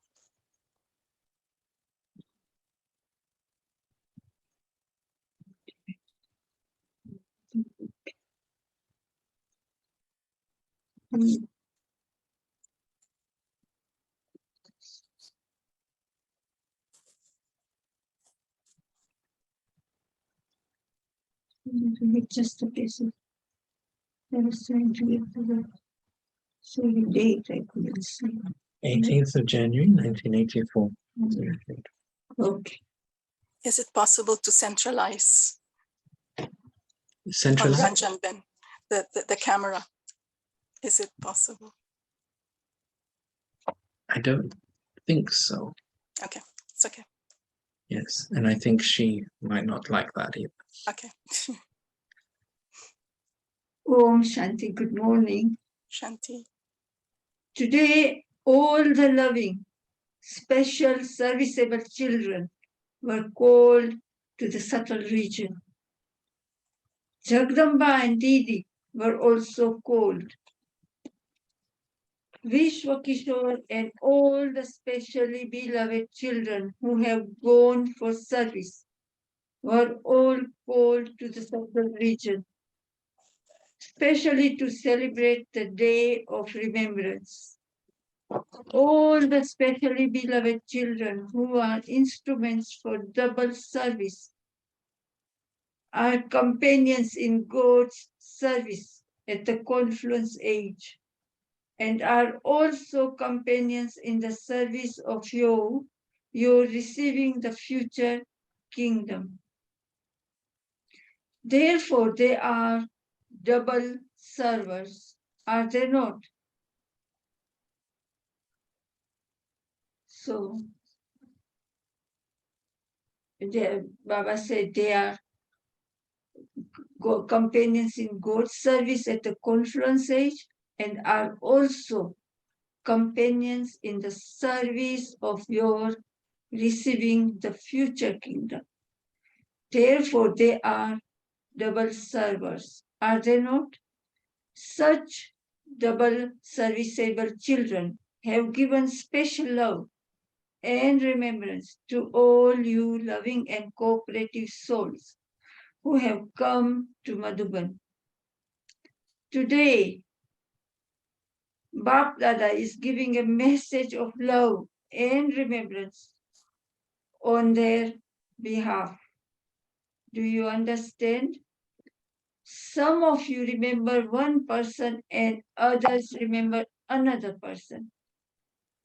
just a piece of I was trying to get to the date I couldn't see. 18th of January, 1984. Okay. Is it possible to centralize on Centralized? Ranjan Ben, the camera? Is it possible? I don't think so. Okay, it's okay. Yes, and I think she might not like that either. Okay. Om Shanti, good morning. Shanti. Today, all the loving, special, serviceable children were called to the subtle region. Jagdamba and Didi were also called. Vishwa Kishore and all the specially beloved children who have gone for service were all called to the subtle region, especially to celebrate the Day of Remembrance. All the specially beloved children who are instruments for double service are companions in God's service at the confluence age and are also companions in the service of your receiving the future kingdom. Therefore, they are double servers, are they not? So, Baba said they are companions in God's service at the confluence age and are also companions in the service of your receiving the future kingdom. Therefore, they are double servers, are they not? Such double serviceable children have given special love and remembrance to all you loving and cooperative souls who have come to Madhuban. Today, Bap Dada is giving a message of love and remembrance on their behalf. Do you understand? Some of you remember one person and others remember another person.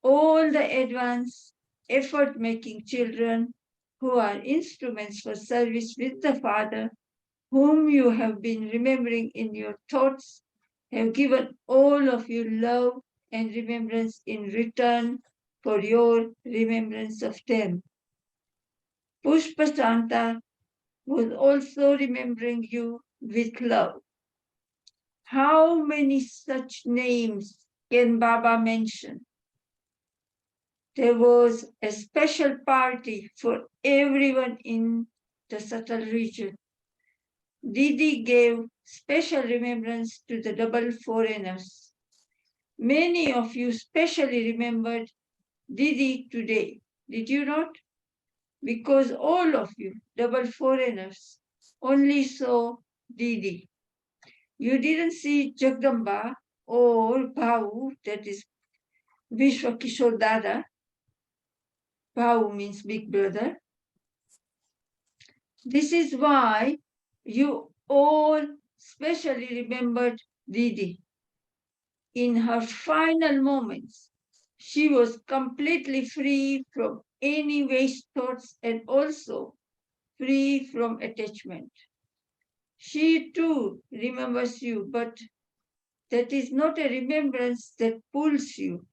All the advanced, effort-making children who are instruments for service with the Father, whom you have been remembering in your thoughts, have given all of you love and remembrance in return for your remembrance of them. Pushpasanta was also remembering you with love. How many such names can Baba mention? There was a special party for everyone in the subtle region. Didi gave special remembrance to the double foreigners. Many of you specially remembered Didi today, did you not? Because all of you, double foreigners, only saw Didi. You didn't see Jagdamba or Bhau, that is Vishwa Kishore Dada. Bhau means big brother. This is why you all specially remembered Didi. In her final moments, she was completely free from any waste thoughts and also free from attachment. She too remembers you, but that is not a remembrance that pulls you.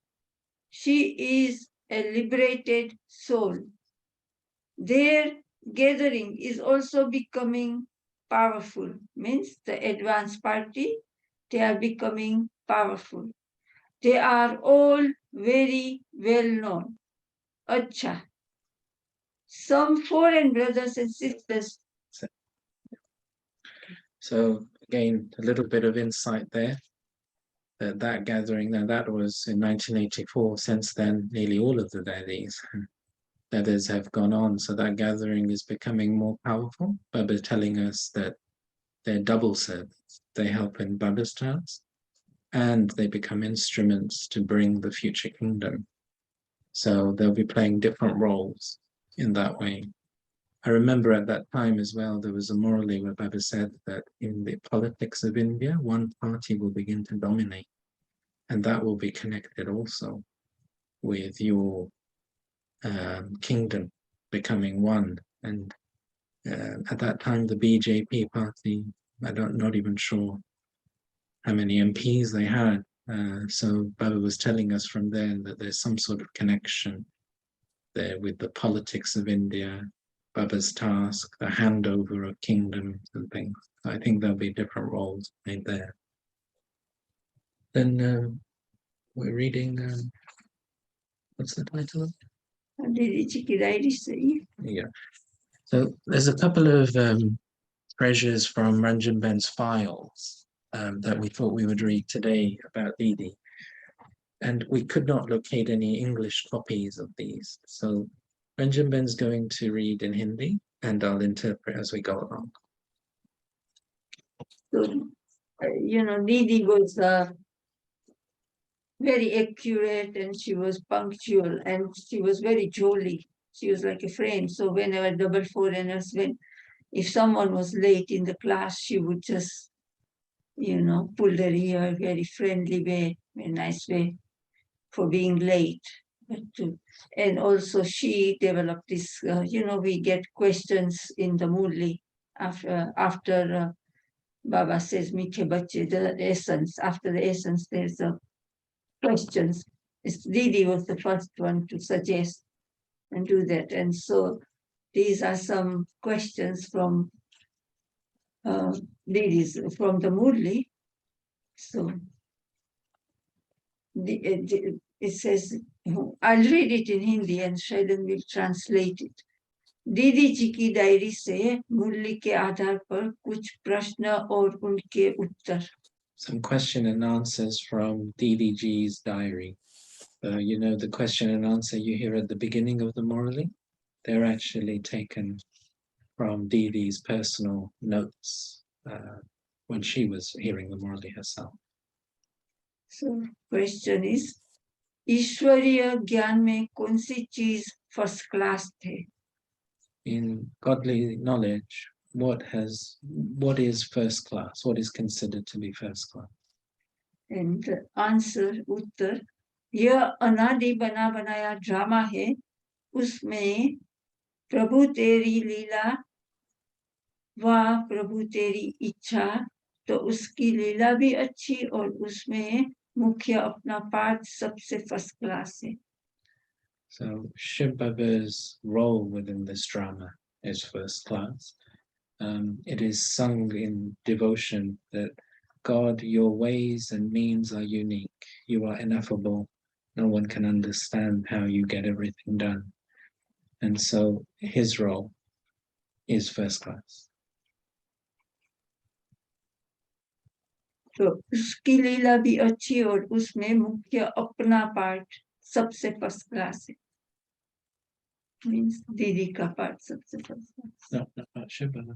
She is a liberated soul. Their gathering is also becoming powerful, means the advanced party, they are becoming powerful. They are all very well known. Acha. Some foreign brothers and sisters. So again, a little bit of insight there. That gathering, now that was in 1984. Since then, nearly all of the daddies have gone on. So that gathering is becoming more powerful. Baba is telling us that they're double servants. They help in Baba's task, and they become instruments to bring the future kingdom. So they'll be playing different roles in that way. I remember at that time as well, there was a morally where Baba said that in the politics of India, one party will begin to dominate, and that will be connected also with your kingdom becoming one. And at that time, the BJP party, not even sure how many MPs they had. So Baba was telling us from there that there's some sort of connection there with the politics of India, Baba's task, the handover of kingdoms and things. I think there'll be different roles made there. Then we're reading, what's the title of it? Yeah. So there's a couple of treasures from Ranjan Ben's files that we thought we would read today about Didi. And we could not locate any English copies of these. So Ranjan Ben's going to read in Hindi and I'll interpret as we go along. So, Didi was very accurate and she was punctual and she was very jolly. She was like a friend. So whenever double foreigners, if someone was late in the class, she would just, pull their ear very friendly way a nice way for being late. And also she developed this, we get questions in the Murli after Baba says, Meethe Bache, the essence, after the essence, there's a questions. Didi was the first one to suggest and do that. And so these are some questions from Didi's, from the Murli. So it says, I'll read it in Hindi and Shailen will translate it. दीदी जी की diary से मुरली के आधार पर कुछ प्रश्न और उनके उत्तर. Some question and answers from Didi Ji's diary. You know, the question and answer you hear at the beginning of the Murali, they're actually taken from Didi's personal notes when she was hearing the Murali herself. So, question is, ईश्वरीय ज्ञान में कौन सी चीज first class थे? In godly knowledge, what is first class? What is considered to be first class? And the answer, उत्तर, यह अनादि बना बनाया ड्रामा है, उसमें प्रभु तेरी लीला व प्रभु तेरी इच्छा, तो उसकी लीला भी अच्छी और उसमें मुख्य अपना पार्ट सबसे फर्स्ट क्लास है. So Shiv Baba's role within this drama is first class. It is sung in devotion that God, your ways and means are unique. You are ineffable. No one can understand how you get everything done. And so his role is first class. तो उसकी लीला भी अच्छी और उसमें मुख्य अपना part सबसे first class है. Means दीदी का पार्ट सबसे first class. No, Shiv Baba.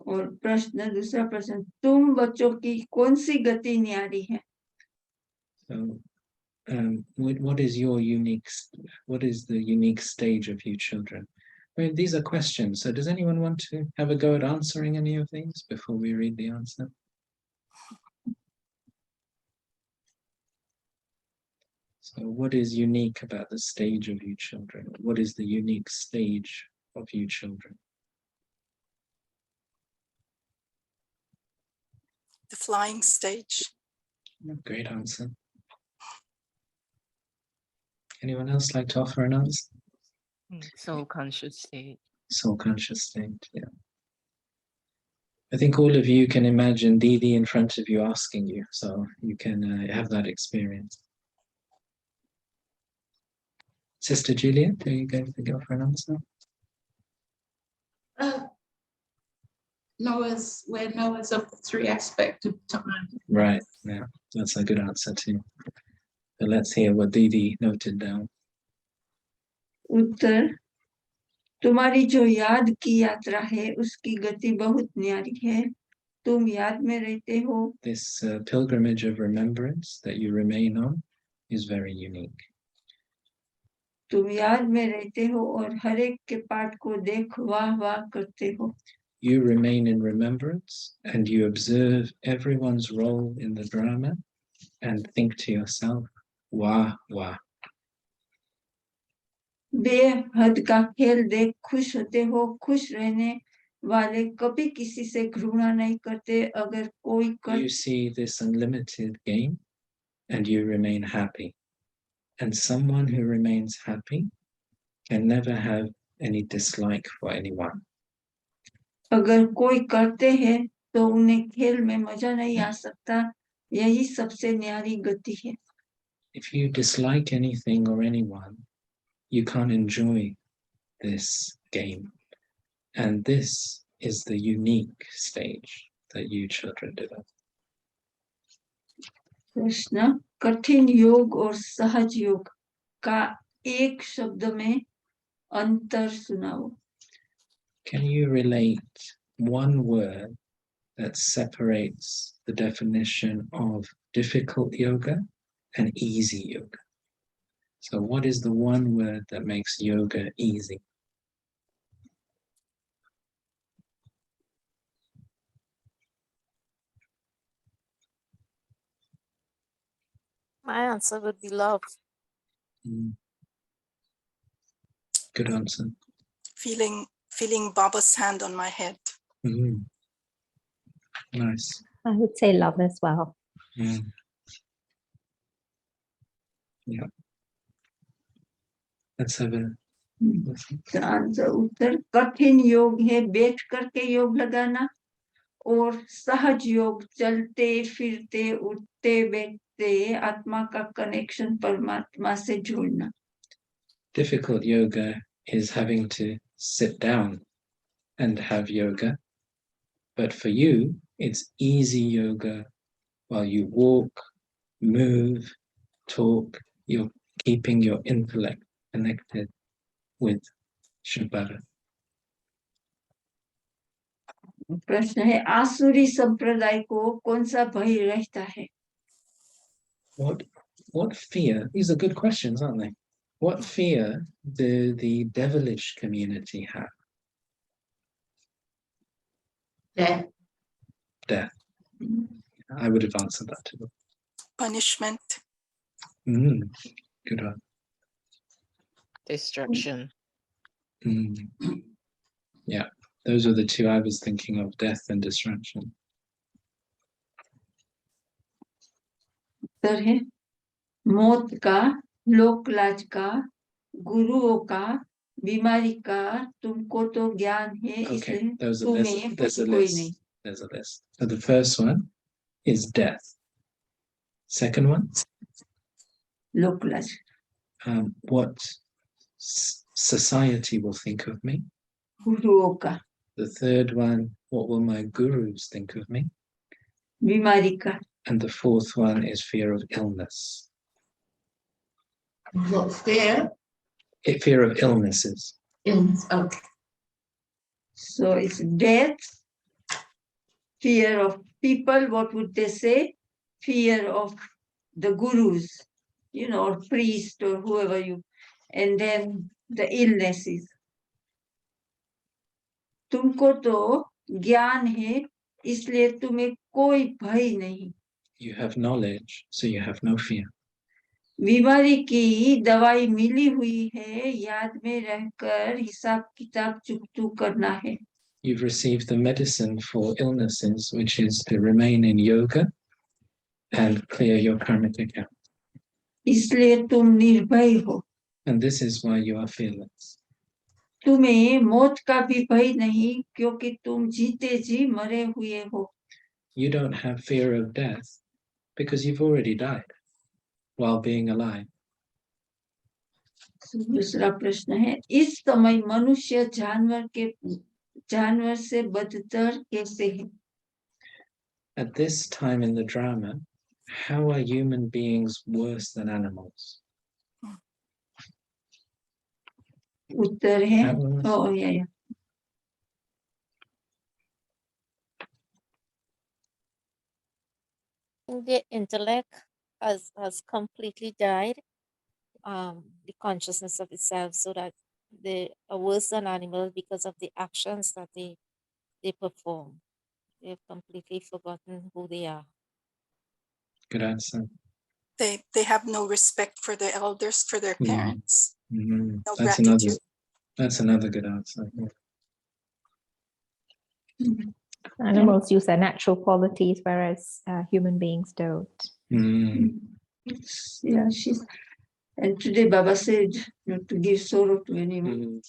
और प्रश्न, दूसरा प्रश्न, तुम बच्चों की कौन सी गति न्यारी है? So, what is the unique stage of you children? I mean, these are questions. So does anyone want to have a go at answering any of these before we read the answer? So what is unique about the stage of you children? What is the unique stage of you children? The flying stage. Great answer. Anyone else like to offer an answer? Soul conscious state. Soul conscious state, yeah. I think all of you can imagine Didi in front of you asking you, so you can have that experience. Sister Juliet, are you going to go for an answer? We're knowers of the three aspects of time. Right, yeah, that's a good answer too. But let's hear what Didi noted down. उत्तर, तुम्हारी जो याद की यात्रा है उसकी गति बहुत न्यारी है. तुम याद में रहते हो. This pilgrimage of remembrance that you remain on is very unique. तुम याद में रहते हो और हर एक के पाठ को देख वाह वाह करते हो. You remain in remembrance and you observe everyone's role in the drama and think to yourself, wah, wah. बेहद का खेल देख खुश होते हो. खुश रहने वाले कभी किसी से घृणा नहीं करते. अगर कोई You see this unlimited game and you remain happy. And someone who remains happy can never have any dislike for anyone. अगर कोई करते हैं तो उन्हें खेल में मजा नहीं आ सकता. यही सबसे न्यारी गति है. If you dislike anything or anyone, you can't enjoy this game. And this is the unique stage that you children develop. प्रश्न, कठिन योग और सहज योग का एक शब्द में अंतर सुनाओ. Can you relate one word that separates the definition of difficult yoga and easy yoga? So what is the one word that makes yoga easy? My answer would be love. Mm. Good answer. Feeling Baba's hand on my head. Mm. Nice. I would say love as well. Mm. Yeah. Let's have a answer उत्तर कठिन योग है बैठ करके योग लगाना और सहज योग चलते फिरते उठते बैठते आत्मा का कनेक्शन परमात्मा से जोड़ना. difficult yoga is having to sit down and have yoga. But for you, it's easy yoga while you walk, move, talk. You're keeping your intellect connected with Shabara. प्रश्न है आसुरी संप्रदाय को कौन सा भय रहता है? What fear? These are good questions, aren't they? What fear do the devilish community have? Death. Death. I would have answered that too. Punishment. Good one. Destruction. Yeah, those are the two I was thinking of, death and destruction. उत्तर है मौत का, लोकलाज का, गुरुओं का, बीमारी का तुमको तो ज्ञान है Okay, इसलिए तुम्हें there's a कोई list. नहीं. There's a list. So the first one is death. Second one, लोकलाज. what society will think of me. गुरुओं का. The third one, what will my gurus think of me? बीमारी का. And the fourth one is fear of illness. What fear? Fear of illnesses. Illness. Okay. So it's death, fear of people, what would they say? Fear of the gurus, you know, or priest or whoever you, and then the illnesses. तुमको तो ज्ञान है इसलिए तुम्हें कोई भय नहीं. You have knowledge, so you have no fear. बीमारी की दवाई मिली हुई है याद में रहकर हिसाब किताब चुकतू करना है. You've received the medicine for illnesses, which is to remain in yoga and clear your karmic account. इसलिए तुम निर्भय हो. And this is why you are fearless. तुम्हें मौत का भी भय नहीं क्योंकि तुम जीते जी मरे हुए हो. You don't have fear of death because you've already died while being alive. दूसरा प्रश्न है इस समय मनुष्य जानवर से बदतर कैसे है? At this time in the drama, how are human beings worse than animals? उत्तर है The intellect has completely died, the consciousness of itself, so that they are worse than animals because of the actions that they perform. They've completely forgotten who they are. Good answer. They have no respect for their elders, for their parents. No That's gratitude. That's another good answer. Animals use their natural qualities, whereas human beings don't. Yeah, and today Baba said not to give sorrow to anyone.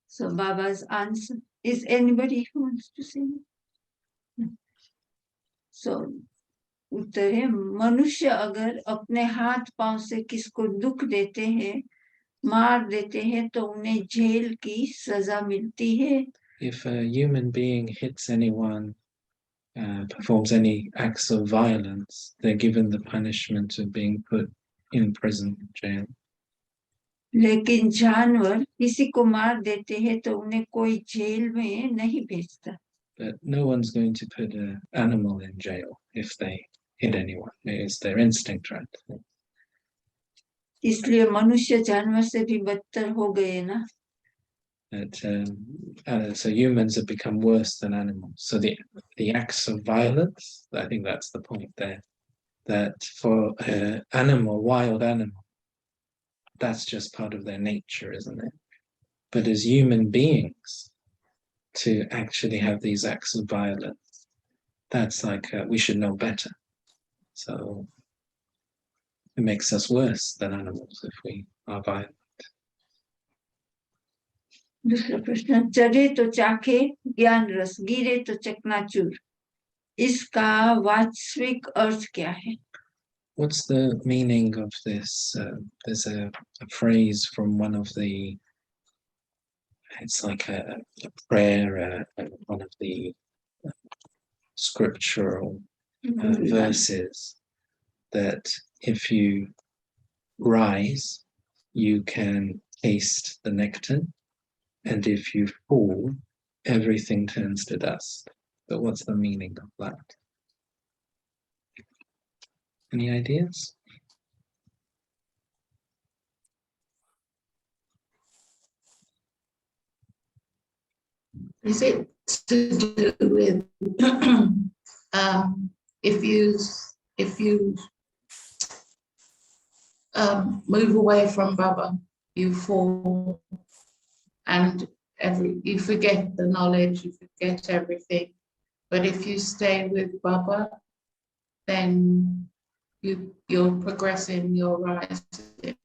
So Baba's answer is anybody who wants to say? So उत्तर है मनुष्य अगर अपने हाथ पांव से किसको दुख देते हैं, मार देते हैं तो उन्हें जेल की सजा मिलती है. If a human being hits anyone, performs any acts of violence, they're given the punishment of being put in prison, jail. लेकिन जानवर किसी को मार देते हैं तो उन्हें कोई जेल में नहीं भेजता. But no one's going to put an animal in jail if they hit anyone. It's their instinct, right? इसलिए मनुष्य जानवर से भी बदतर हो गए ना. So humans have become worse than animals. So the acts of violence, I think that's the point there. that for animal, wild animal, that's just part of their nature, isn't it? But as human beings, to actually have these acts of violence, that's like we should know better. So it makes us worse than animals if we are violent. दूसरा प्रश्न, चढ़े तो चाखे ज्ञान रस, गिरे तो चकनाचूर, इसका वास्तविक अर्थ क्या है? What's the meaning of this? There's a phrase from one of the, it's like a prayer, one of the scriptural verses, that if you rise, you can taste the nectar, and if you fall, everything turns to dust. But what's the meaning of that? Any ideas? Is it to do with if you move away from Baba, you fall, and you forget the knowledge, you forget everything. But if you stay with Baba, then you're progressing, you're rising.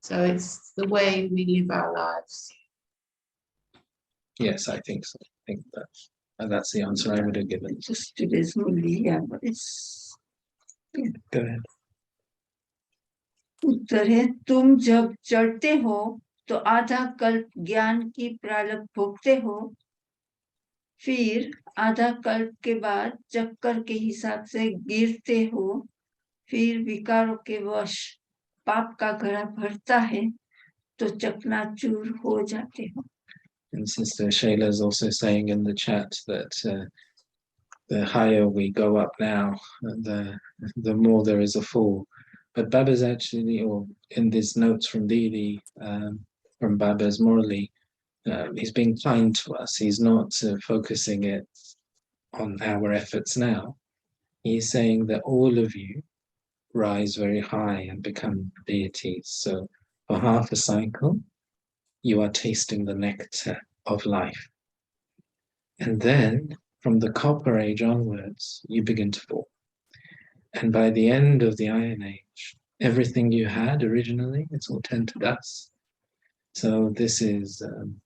So it's the way we live our lives. Yes, I think so. I think that's the answer I would have given. Just today's only, yeah, but it's... Go ahead. उत्तर है, तुम जब चढ़ते हो तो आधा कल्प ज्ञान की प्रारब्ध भोगते हो, फिर आधा कल्प के बाद चक्कर के हिसाब से गिरते हो, फिर विकारों के वश पाप का घड़ा भरता है तो चकनाचूर हो जाते हो. And Sister Shayla is also saying in the chat that the higher we go up now, the more there is a fall. But Baba's actually, or in these notes from Didi, from Baba's morally, he's being kind to us. He's not focusing it on our efforts now. He's saying that all of you rise very high and become deities. So for half a cycle, you are tasting the nectar of life. And then from the Copper Age onwards, you begin to fall. And by the end of the Iron Age, everything you had originally, it's all turned to dust. So this is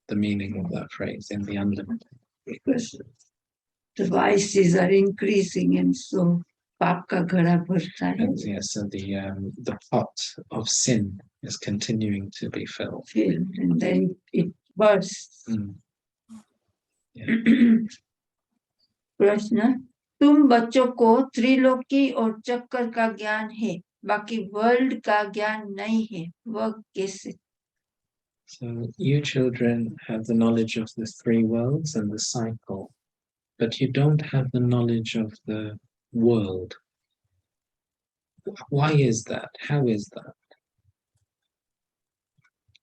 the meaning of that phrase in the unlimited. Because the vices are increasing and so पाप का घड़ा भरता है. And yes, so the pot of sin is continuing to be filled. And then it bursts. प्रश्न, तुम बच्चों को त्रिलोकी और चक्कर का ज्ञान है, बाकी वर्ल्ड का ज्ञान नहीं है, वह कैसे? So you children have the knowledge of the three worlds and the cycle, but you don't have the knowledge of the world. Why is that? How is that?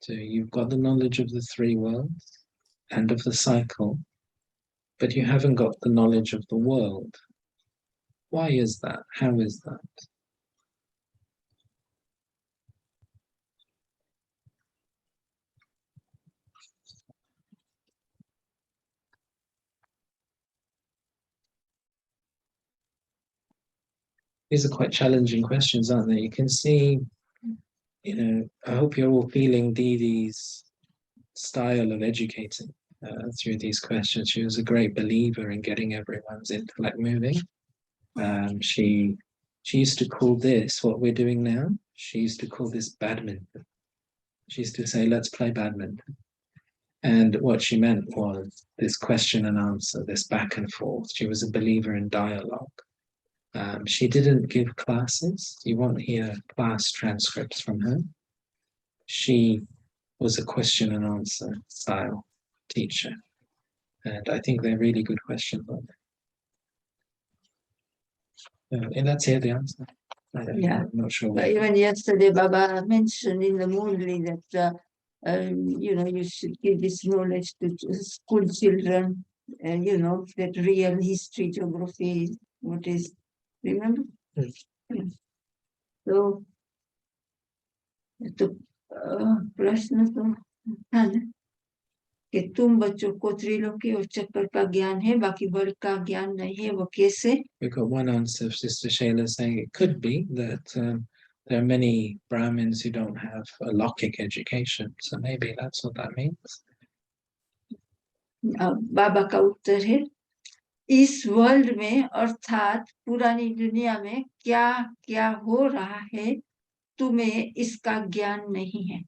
So you've got the knowledge of the three worlds and of the cycle, but you haven't got the knowledge of the world. Why is that? How is that? These are quite challenging questions, aren't they? You can see, I hope you're all feeling Didi's style of educating through these questions. She was a great believer in getting everyone's intellect moving. She used to call this, what we're doing now, she used to call this badminton. She used to say, let's play badminton. And what she meant was this question and answer, this back and forth. She was a believer in dialogue. She didn't give classes. You won't hear class transcripts from her. She was a question and answer style teacher. And I think they're really good questions. And let's hear the answer. Yeah. I'm not sure. But even yesterday, Baba mentioned in the Moonly that, you should give this knowledge to school children, that real history, geography, what is, remember? तो प्रश्न तो था ना कि तुम बच्चों को त्रिलोकी और चक्कर का ज्ञान है, बाकी वर्ग का ज्ञान नहीं है, वो कैसे? We've got one answer of Sister Shayla saying it could be that there are many Brahmins who don't have a Lokik education, so maybe that's what that means. बाबा का उत्तर है, इस वर्ल्ड में अर्थात पुरानी दुनिया में क्या क्या हो रहा है, तुम्हें इसका ज्ञान नहीं है.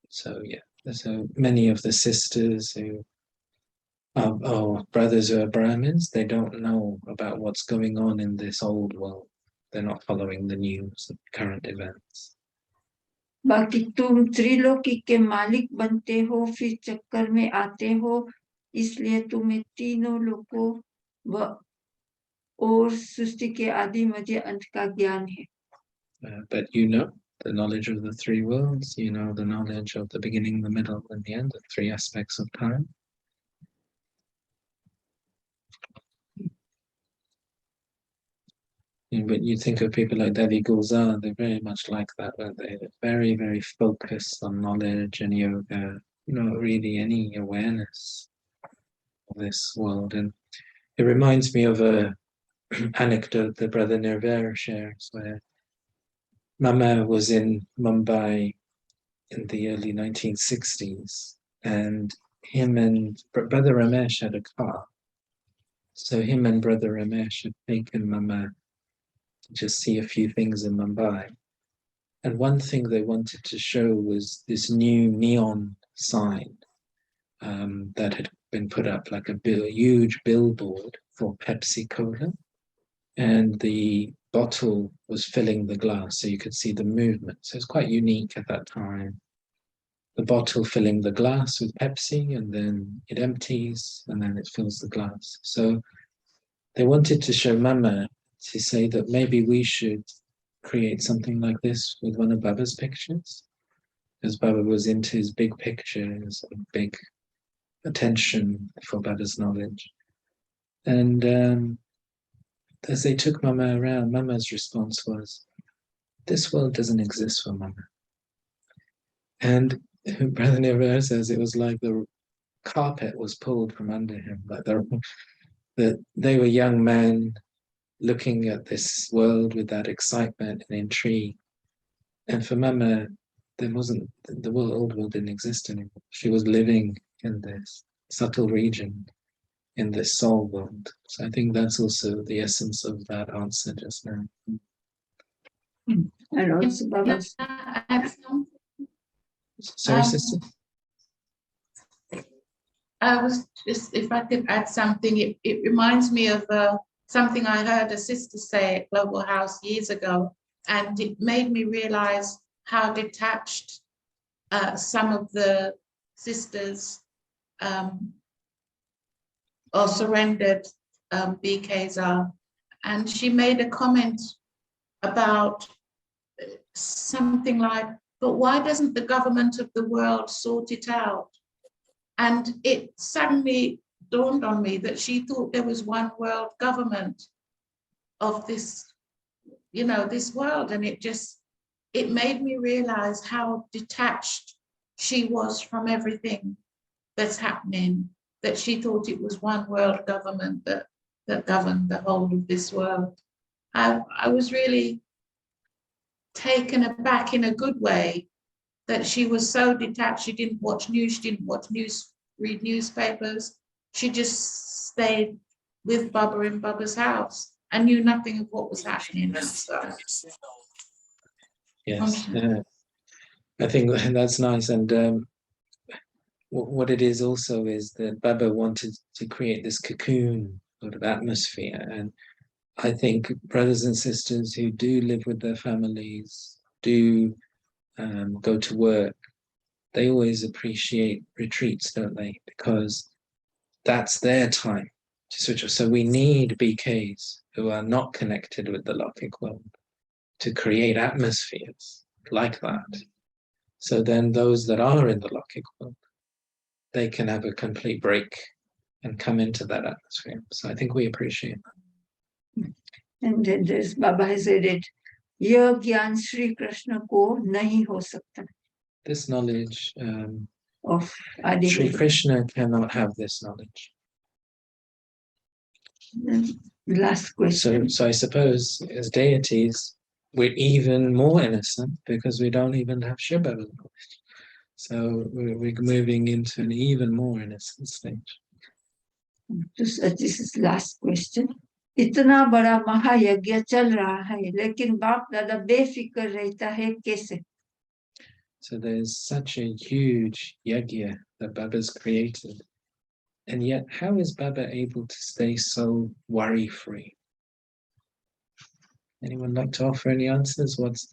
So yeah, so many of the sisters who or brothers who are Brahmins, they don't know about what's going on in this old world. They're not following the news of current events. बाकी तुम त्रिलोकी के मालिक बनते हो, फिर चक्कर में आते हो, इसलिए तुम्हें तीनों लोकों व और सृष्टि के आदि मध्य अंत का ज्ञान है. But you know the knowledge of the three worlds, you know the knowledge of the beginning, the middle, and the end, the three aspects of time. But you think of people like Devi Gulzar, they're very much like that, aren't they? They're very, very focused on knowledge and yoga, not really any awareness of this world. And it reminds me of a anecdote that Brother Nirvera shares, where Mama was in Mumbai in the early 1960s, and him and Brother Ramesh had a car. So him and Brother Ramesh had taken Mama to just see a few things in Mumbai. And one thing they wanted to show was this new neon sign that had been put up, like a huge billboard for Pepsi Cola. And the bottle was filling the glass, so you could see the movement. So it's quite unique at that time. The bottle filling the glass with Pepsi, and then it empties, and then it fills the glass. So they wanted to show Mama to say that maybe we should create something like this with one of Baba's pictures, because Baba was into his big pictures and big attention for Baba's knowledge. And as they took Mama around, Mama's response was, this world doesn't exist for Mama. And Brother Nirvana says it was like the carpet was pulled from under him, like they were young men looking at this world with that excitement and intrigue. And for Mama, the old world didn't exist anymore. She was living in this subtle region, in this soul world. So I think that's also the essence of that answer just now. And also Baba's. Sorry, sister? I was just, if I could add something, it reminds me of something I heard a sister say at Global House years ago, and it made me realize how detached some of the sisters or surrendered BKs are. And she made a comment about something like, but why doesn't the government of the world sort it out? And it suddenly dawned on me that she thought there was one world government of this, this world. And it made me realize how detached she was from everything that's happening, that she thought it was one world government that governed the whole of this world. I was really taken aback in a good way that she was so detached. She didn't watch news, read newspapers. She just stayed with Baba in Baba's house and knew nothing of what was happening outside. Yes, I think that's nice. And what it is also is that Baba wanted to create this cocoon sort of atmosphere. And I think brothers and sisters who do live with their families, do go to work, they always appreciate retreats, don't they? Because that's their time to switch off. So we need BKs who are not connected with the Lokik world to create atmospheres like that. So then those that are in the Lokik world, they can have a complete break and come into that atmosphere. So I think we appreciate that. And then there's Baba has added, यह ज्ञान श्री कृष्ण को नहीं हो सकता. This knowledge, Of Sri Adi. Krishna cannot have this knowledge. Last question. So I suppose as deities, we're even more innocent because we don't even have Shiva knowledge. So we're moving into an even more innocent stage. This is last question. इतना बड़ा महायज्ञ चल रहा है, लेकिन बाप दादा बेफिक्र रहता है कैसे? So there's such a huge yajna that Baba's created. And yet, how is Baba able to stay so worry-free? Anyone like to offer any answers? What's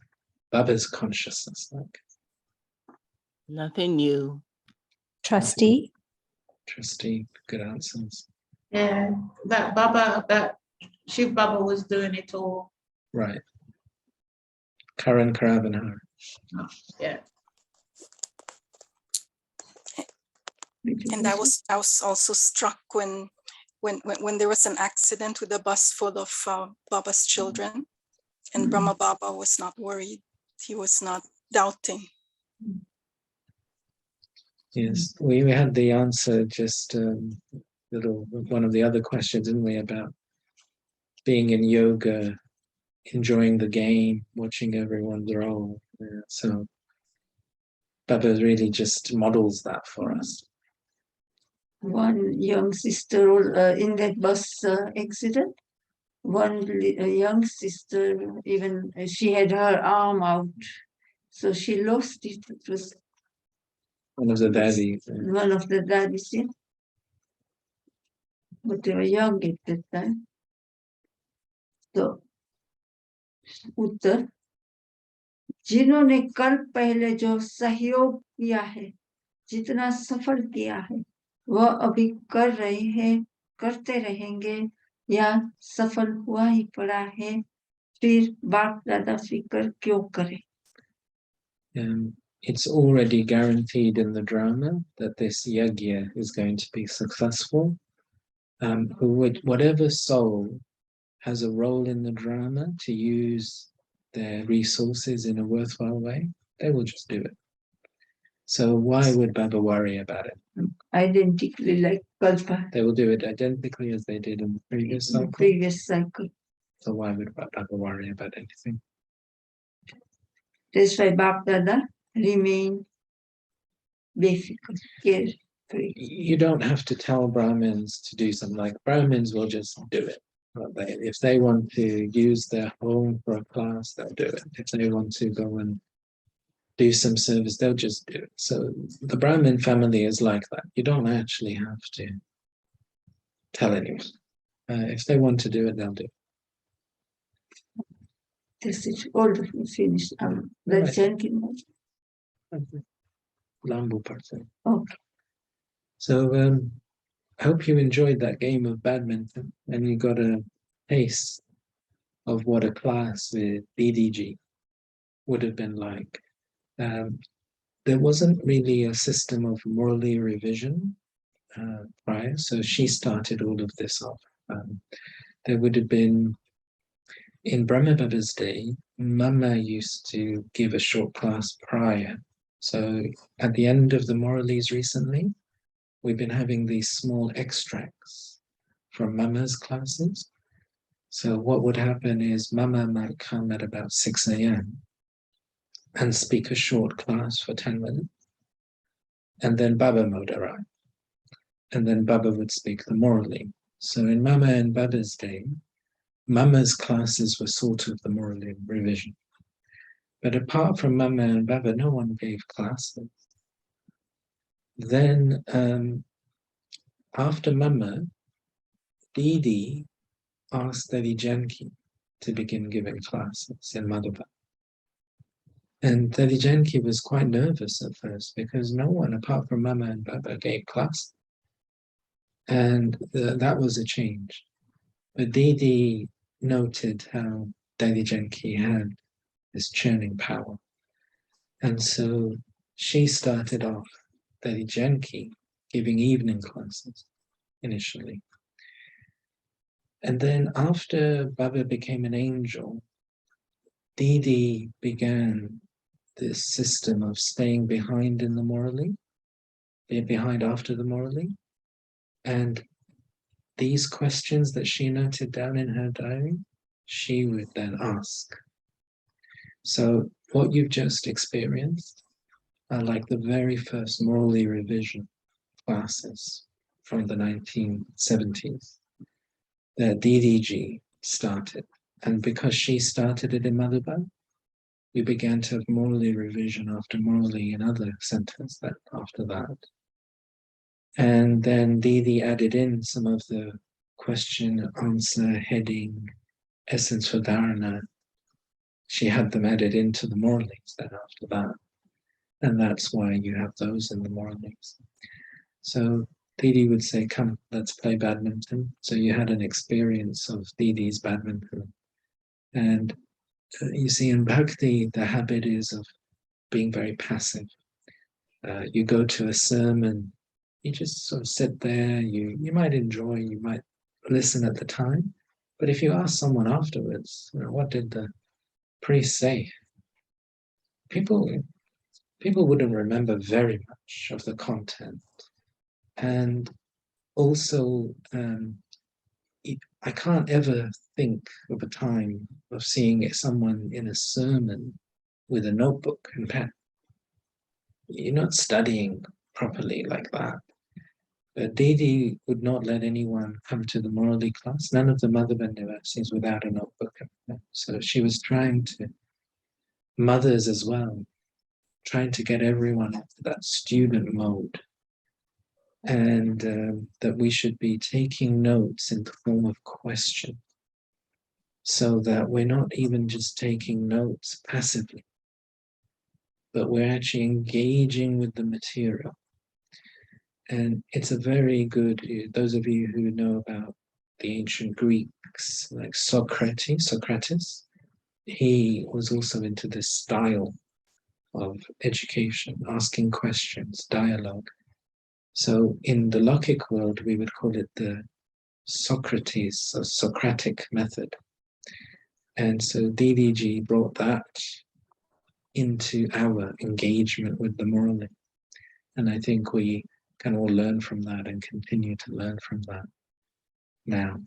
Baba's consciousness like? Nothing new. Trustee. Trustee, good answers. Yeah, that Shiv Baba was doing it all. Right. Karan Karavanhar. Yeah. And I was also struck when there was an accident with a bus full of Baba's children, and Brahma Baba was not worried. He was not doubting. Yes, we had the answer just one of the other questions, didn't we, about being in yoga, enjoying the game, watching everyone's role. Yeah, so Baba really just models that for us. One young sister in that bus accident, one young sister, even she had her arm out, so she lost it. It was One of the daddies. Yeah. one of the daddies, yeah. But they were young at that time. So, उत्तर, जिन्होंने कल पहले जो सहयोग किया है, जितना सफल किया है, वह अभी कर रहे हैं, करते रहेंगे, या सफल हुआ ही पड़ा है, फिर बाप दादा फिक्र क्यों करें? It's already guaranteed in the drama that this yajna is going to be successful. Whatever soul has a role in the drama to use their resources in a worthwhile way, they will just do it. So why would Baba worry about it? Identically like Kalpa. They will do it identically as they did in the previous cycle. Previous cycle. So why would Baba worry about anything? That's why Bap Dada remain befikir, carefree. You don't have to tell Brahmins to do something. Like Brahmins will just do it. If they want to use their home for a class, they'll do it. If they want to go and do some service, they'll just do it. So the Brahmin family is like that. You don't actually have to tell anyone. If they want to do it, they'll do it. This is all finished. That's right. Lambu person. Okay. So I hope you enjoyed that game of badminton and you got a taste of what a class with DDG would have been like. There wasn't really a system of Murali revision prior, so she started all of this off. There would have been, in Brahma Baba's day, Mama used to give a short class prior. So at the end of the Muralis recently, we've been having these small extracts from Mama's classes. So what would happen is Mama might come at about 6 a.m. and speak a short class for 10 minutes. And then Baba would arrive. And then Baba would speak the Murali. So in Mama and Baba's day, Mama's classes were sort of the Murali revision. But apart from Mama and Baba, no one gave classes. Then after Mama, Didi asked Didi Janki to begin giving classes in Madhava. And Didi Janki was quite nervous at first because no one apart from Mama and Baba gave class. And that was a change. But Didi noted how Didi Janki had this churning power. And so she started off Didi Janki giving evening classes initially. And then after Baba became an angel, Didi began this system of staying behind in the Morali, behind after the Morali, and these questions that she noted down in her diary, she would then ask. So what you've just experienced are like the very first Morali revision classes from the 1970s that Didi started. And because she started it in Madhuban, we began to have Morali revision after Morali in other centers that after that. And then Didi added in some of the question, answer, heading, essence for dharana. She had them added into the Moralis then after that. And that's why you have those in the Moralis. So Didi would say, come, let's play badminton. So you had an experience of Didi's badminton. And you see in Bhakti, the habit is of being very passive. You go to a sermon, you just sort of sit there, you might enjoy, you might listen at the time, but if you ask someone afterwards, what did the priest say? People wouldn't remember very much of the content. And also, I can't ever think of a time of seeing someone in a sermon with a notebook and pen. You're not studying properly like that. But Didi would not let anyone come to the Morali class, none of the Mother Universities without a notebook and pen. So she was trying to, mothers as well, trying to get everyone into that student mode. And that we should be taking notes in the form of question, so that we're not even just taking notes passively, but we're actually engaging with the material. And it's a very good, those of you who know about the ancient Greeks, like Socrates, he was also into this style of education, asking questions, dialogue. So in the Lokik world, we would call it the Socrates or Socratic method. And so Didi brought that into our engagement with the Morali. And I think we can all learn from that and continue to learn from that now.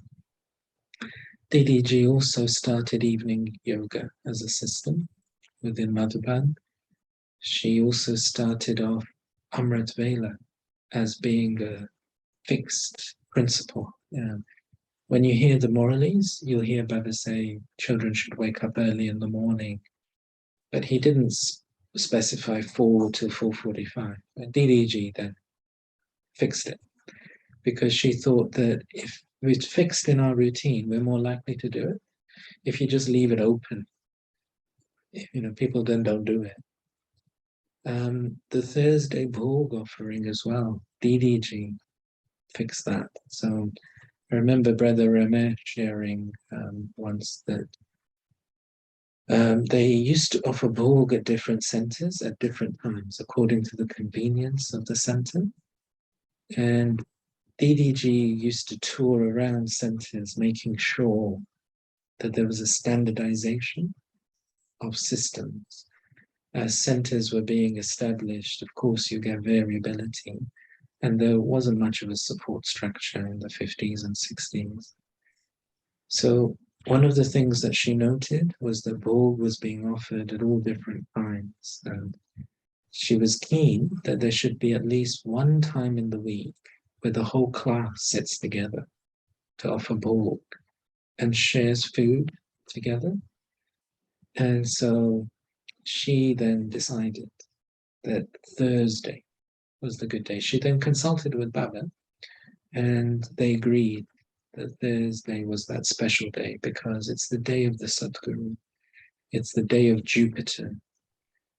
Didi also started evening yoga as a system within Madhuban. She also started off Amrit Vela as being a fixed principle. When you hear the Moralis, you'll hear Baba say children should wake up early in the morning, but he didn't specify 4 till 4:45. Didi then fixed it because she thought that if it's fixed in our routine, we're more likely to do it. If you just leave it open, people then don't do it. The Thursday Bhog offering as well, Didi fixed that. So I remember Brother Ramesh sharing once that they used to offer Bhog at different centers at different times, according to the convenience of the center. And Didi used to tour around centers, making sure that there was a standardization of systems. As centers were being established, of course, you get variability. And there wasn't much of a support structure in the 50s and 60s. So one of the things that she noted was that Bhog was being offered at all different times. And she was keen that there should be at least one time in the week where the whole class sits together to offer Bhog and shares food together. And so she then decided that Thursday was the good day. She then consulted with Baba and they agreed that Thursday was that special day because it's the day of the Sadguru. It's the day of Jupiter.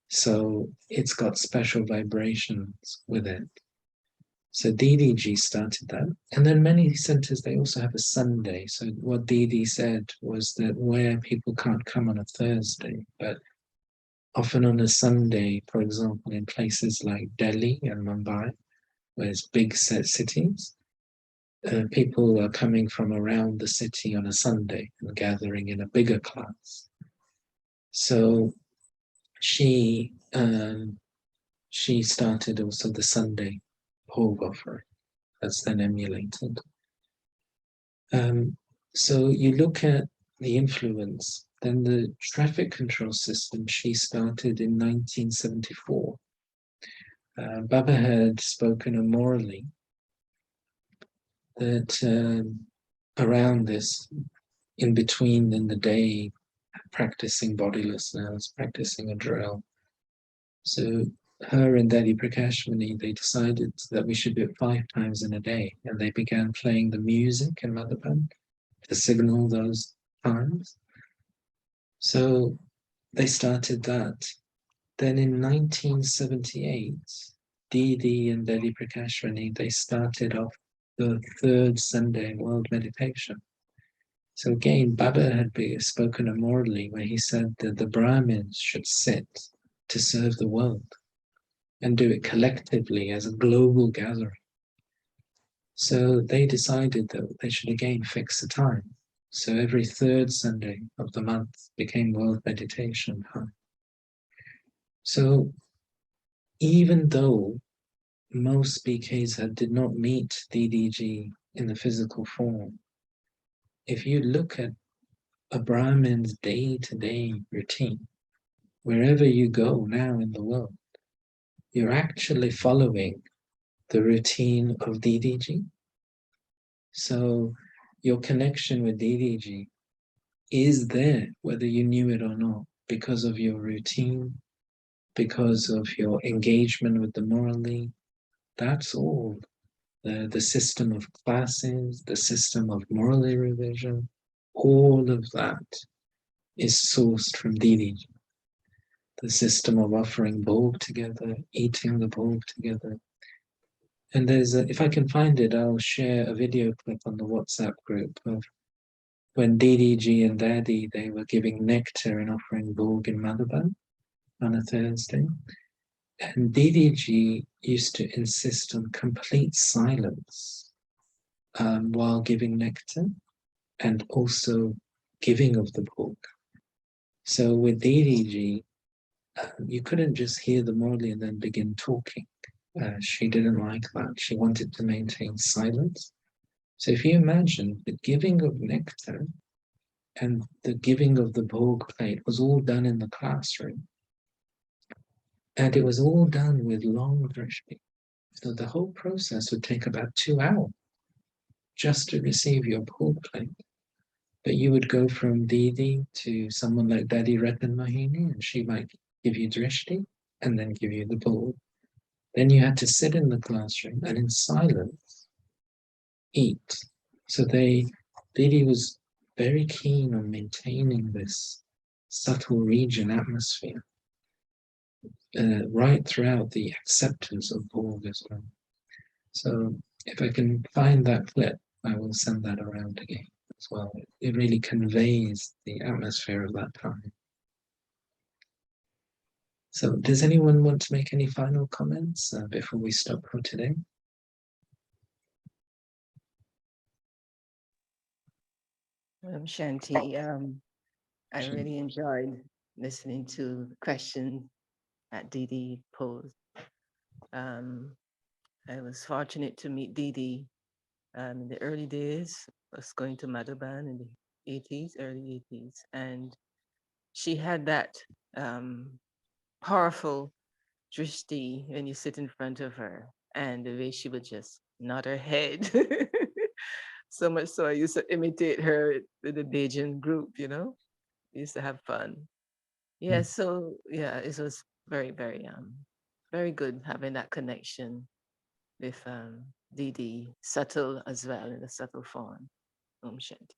So it's got special vibrations with it. So Didi started that. And then many centers, they also have a Sunday. So what Didi said was that where people can't come on a Thursday, but often on a Sunday, for example, in places like Delhi and Mumbai, where it's big set cities, people are coming from around the city on a Sunday and gathering in a bigger class. So she started also the Sunday Bhog offering that's then emulated. So you look at the influence, then the traffic control system she started in 1974. Baba had spoken immorally that around this, in between in the day, practicing bodilessness, practicing a drill. So her and Daddy Prakashmani, they decided that we should do it 5 times in a day, and they began playing the music in Madhaban to signal those times. So they started that. Then in 1978, Didi and Daddy Prakashmani, they started off the 3rd Sunday World Meditation. So again, Baba had spoken immorally where he said that the Brahmins should sit to serve the world and do it collectively as a global gathering. So they decided that they should again fix a time. So every 3rd Sunday of the month became World Meditation time. So even though most BKs did not meet DDG in the physical form, if you look at a Brahmin's day-to-day routine, wherever you go now in the world, you're actually following the routine of DDG. So your connection with DDG is there, whether you knew it or not, because of your routine, because of your engagement with the morally. That's all. The system of classes, the system of morally revision, all of that is sourced from DDG. The system of offering bhog together, eating the bhog together. And there's if I can find it, I'll share a video clip on the WhatsApp group of when DDG and Daddy, they were giving nectar and offering bhog in Madhaban on a Thursday. And DDG used to insist on complete silence while giving nectar and also giving of the bhog. So with DDG, you couldn't just hear the Murli and then begin talking. She didn't like that. She wanted to maintain silence. So if you imagine the giving of nectar and the giving of the bhog plate was all done in the classroom. And it was all done with long drishti. So the whole process would take about 2 hours just to receive your bhog plate. But you would go from Didi to someone like Dadi Manmohini, and she might give you drishti and then give you the bhog. Then you had to sit in the classroom and in silence eat. So Didi was very keen on maintaining this subtle region atmosphere right throughout the acceptance of bhog as well. So if I can find that clip, I will send that around again as well. It really conveys the atmosphere of that time. So does anyone want to make any final comments before we stop for today? Shanti, I really enjoyed listening to the question that Didi posed. I was fortunate to meet Didi in the early days. I was going to Madhaban in the 80s, early 80s, and she had that powerful drishti when you sit in front of her, and the way she would just nod her head. So much so I used to imitate her with the Bajan group, you know? We used to have fun. Yeah, so yeah, it was very, very, very good having that connection with Didi, subtle as well, in a subtle form. Shanti.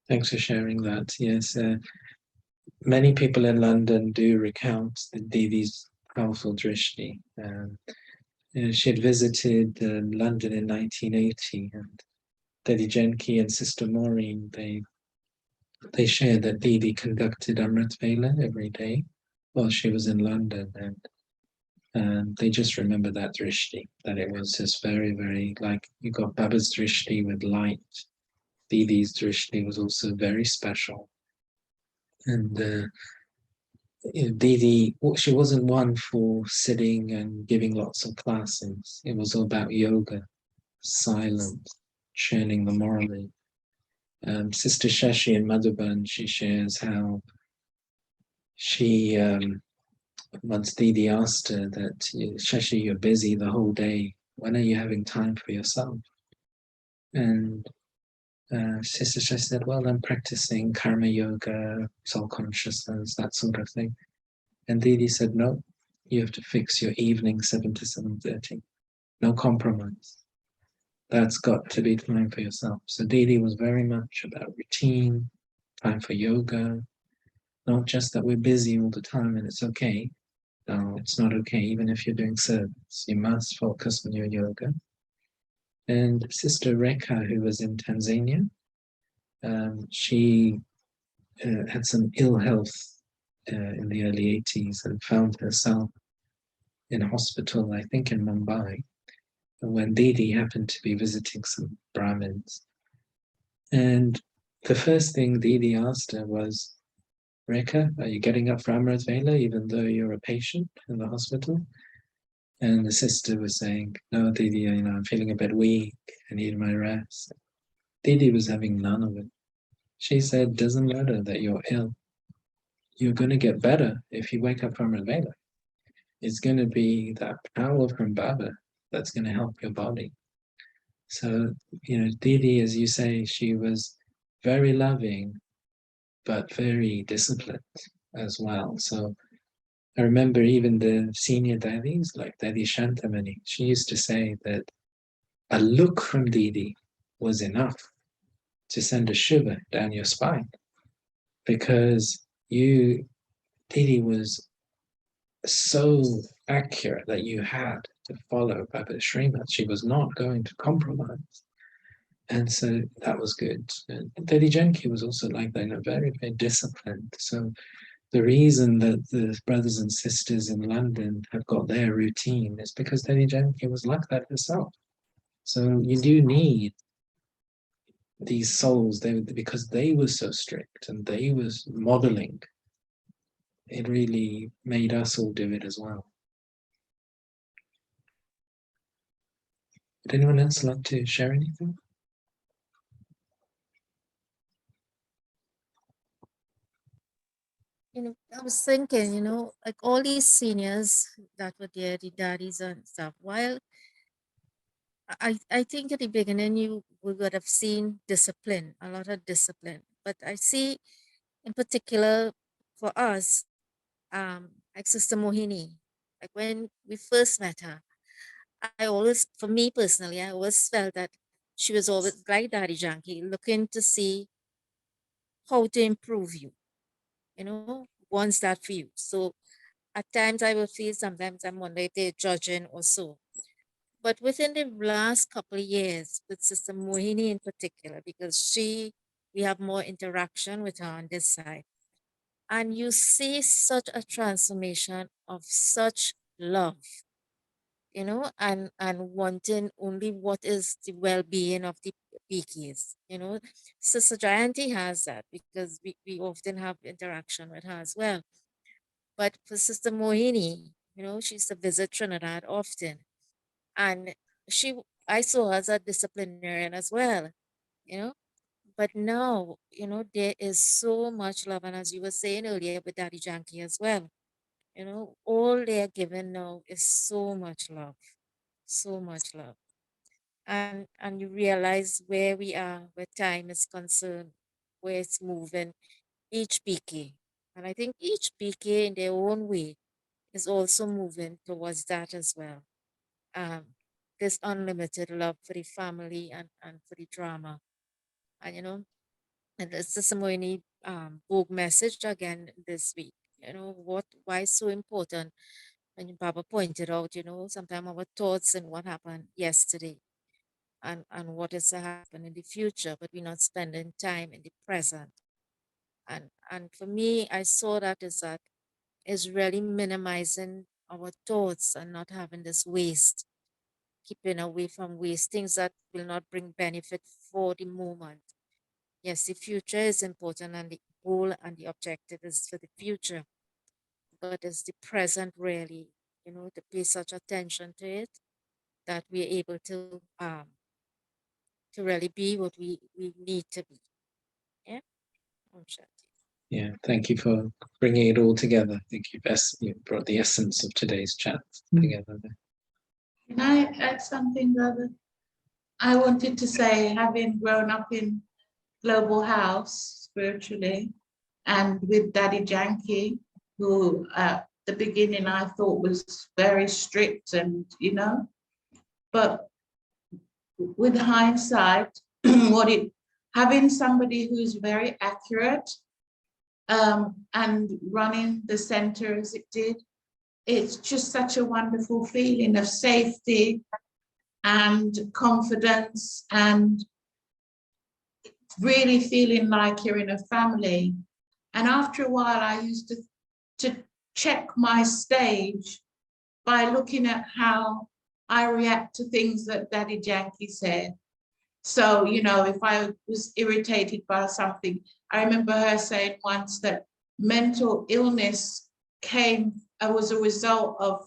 Thanks for sharing that. Yes, many people in London do recount Didi's powerful drishti. She had visited London in 1980, and Daddy Jenki and Sister Maureen, they shared that Didi conducted Amrit Vela every day while she was in London, and they just remember that drishti, that it was just very, very, like you got Baba's drishti with light. Didi's drishti was also very special. And Didi, she wasn't one for sitting and giving lots of classes. It was all about yoga, silence, churning the morally. Sister Shashi in Madhuban, she shares how she, once Didi asked her that, Shashi, you're busy the whole day. When are you having time for yourself? And Sister Shashi said, well, I'm practicing karma yoga, soul consciousness, that sort of thing. And Didi said, no, you have to fix your evening 7 to 7:30. No compromise. That's got to be time for yourself. So Didi was very much about routine, time for yoga, not just that we're busy all the time and it's okay. No, it's not okay, even if you're doing service. You must focus on your yoga. And Sister Rekha, who was in Tanzania, she had some ill health in the early 80s and found herself in a hospital, I think in Mumbai, when Didi happened to be visiting some Brahmins. And the first thing Didi asked her was, Rekha, are you getting up for Amrit Vela even though you're a patient in the hospital? And the sister was saying, no, Didi, I'm feeling a bit weak. I need my rest. Didi was having none of it. She said, doesn't matter that you're ill. You're going to get better if you wake up from Vela. It's going to be that power from Baba that's going to help your body. So, Didi, as you say, she was very loving, but very disciplined as well. So I remember even the senior daddies, like Daddy Shantamani, she used to say that a look from Didi was enough to send a shiver down your spine because Didi was so accurate that you had to follow Baba Srimad. She was not going to compromise. And so that was good. And Daddy Janki was also like that, very, very disciplined. So the reason that the brothers and sisters in London have got their routine is because Daddy Janki was like that herself. So you do need these souls, because they were so strict and they was modeling. It really made us all do it as well. Would anyone else like to share anything? I was thinking, like all these seniors that were there, the daddies and stuff, while I think at the beginning we would have seen discipline, a lot of discipline. But I see in particular for us, like Sister Mohini, like when we first met her, I always, for me personally, I always felt that she was always like Daddy Janki, looking to see how to improve you, wants that for you. So at times I will feel sometimes I'm wondering if they're judging or so. But within the last couple of years, with Sister Mohini in particular, because we have more interaction with her on this side, and you see such a transformation of such love, and wanting only what is the well-being of the PKs, Sister Jayanti has that because we often have interaction with her as well. But for Sister Mohini, she's to visit Trinidad often. And I saw her as a disciplinarian as well, you know. But now, there is so much love. And as you were saying earlier with Daddy Janki as well, all they are given now is so much love, so much love. And you realize where we are, where time is concerned, where it's moving, each PK. And I think each PK in their own way is also moving towards that as well. Um, this unlimited love for the family and for the drama. And and it's the Samoyani book message again this week. Why it's so important. And Baba pointed out, sometimes our thoughts and what happened yesterday and what is to happen in the future, but we're not spending time in the present. And for me, I saw that is really minimizing our thoughts and not having this waste, keeping away from waste, things that will not bring benefit for the moment. Yes, the future is important and the goal and the objective is for the future. but it's the present really, you know, to pay such attention to it that we're able to really be what we need to be. Yeah. Yeah, thank you for bringing it all together. I think you brought the essence of today's chat together there. Can I add something, brother? I wanted to say, having grown up in Global House spiritually and with Daddy Yankee, who at the beginning I thought was very strict and, you know, but with hindsight, having somebody who's very accurate and running the center as it did, it's just such a wonderful feeling of safety and confidence and really feeling like you're in a family. And after a while, I used to check my stage by looking at how I react to things that Daddy Yankee said. So, you know, if I was irritated by something, I remember her saying once that mental illness was a result of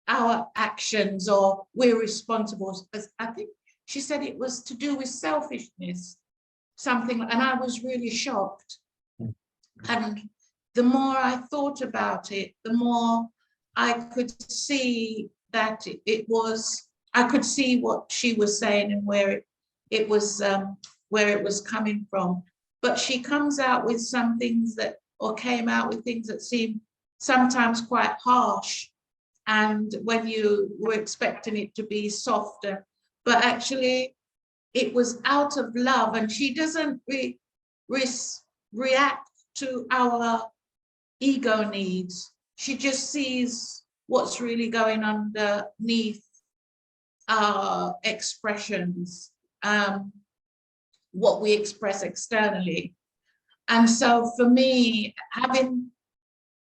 our actions, or we're responsible. I think she said it was to do with selfishness, something, and I was really shocked. And the more I thought about it, the more I could see that I could see what she was saying and where it was coming from. But she comes out with some things came out with things that seem sometimes quite harsh. And when you were expecting it to be softer, but actually it was out of love, and she doesn't react to our ego needs. She just sees what's really going underneath our expressions, what we express externally. And so for me, having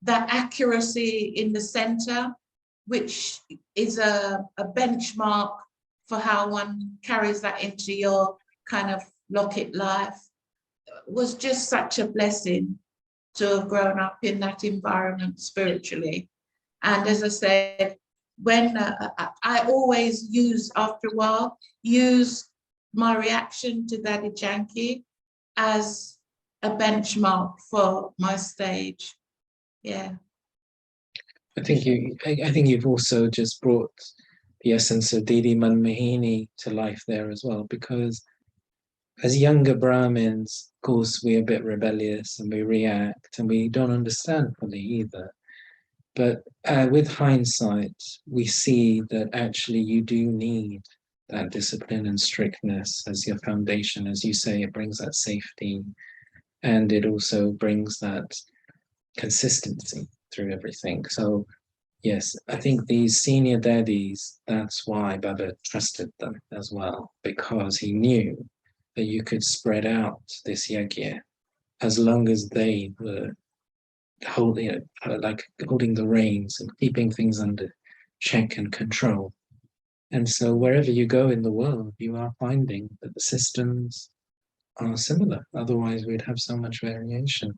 that accuracy in the center, which is a benchmark for how one carries that into your kind of locket life, was just such a blessing to have grown up in that environment spiritually. And as I said, when I always after a while, use my reaction to Daddy Yankee as a benchmark for my stage. Yeah. I think you've also just brought the essence of Didi Manmohini to life there as well, because as younger Brahmins, of course, we're a bit rebellious and we react and we don't understand fully either. But with hindsight, we see that actually you do need that discipline and strictness as your foundation. As you say, it brings that safety, and it also brings that consistency through everything. So yes, I think these senior daddies, that's why Baba trusted them as well, because he knew that you could spread out this yagya as long as they were holding the reins and keeping things under check and control. And so wherever you go in the world, you are finding that the systems are similar. Otherwise, we'd have so much variation.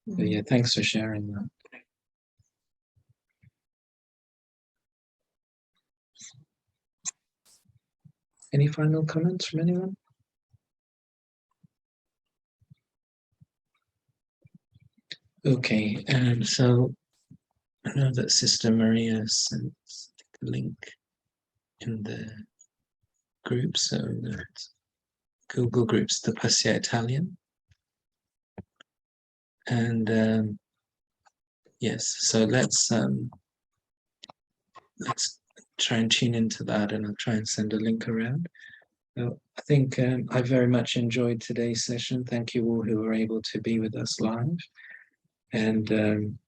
So yeah, thanks for sharing that. Any final comments from anyone? Okay, and so I know that Sister Maria sent the link in the group, so that Google Groups, the Passia Italian. And yes, so let's try and tune into that, and I'll try and send a link around. So I think I very much enjoyed today's session. Thank you all who were able to be with us live. And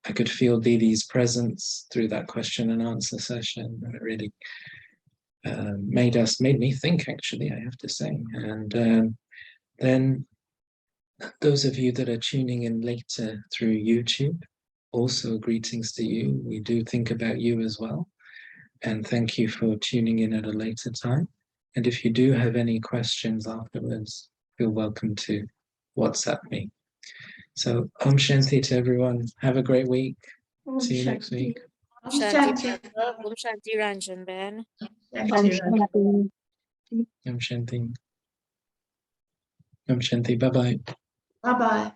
I could feel Didi's presence through that question and answer session. It really made me think, actually, I have to say. And then those of you that are tuning in later through YouTube, also greetings to you. We do think about you as well. And thank you for tuning in at a later time. And if you do have any questions afterwards, feel welcome to WhatsApp me. So Om Shanti to everyone. Have a great week. Om See you next Shanti. week. Om Shanti Shanti. Prabhu, Om Shanti Ranjan Ben. Shanti. Om Shanti. Om Shanti. Bye bye. Bye-bye.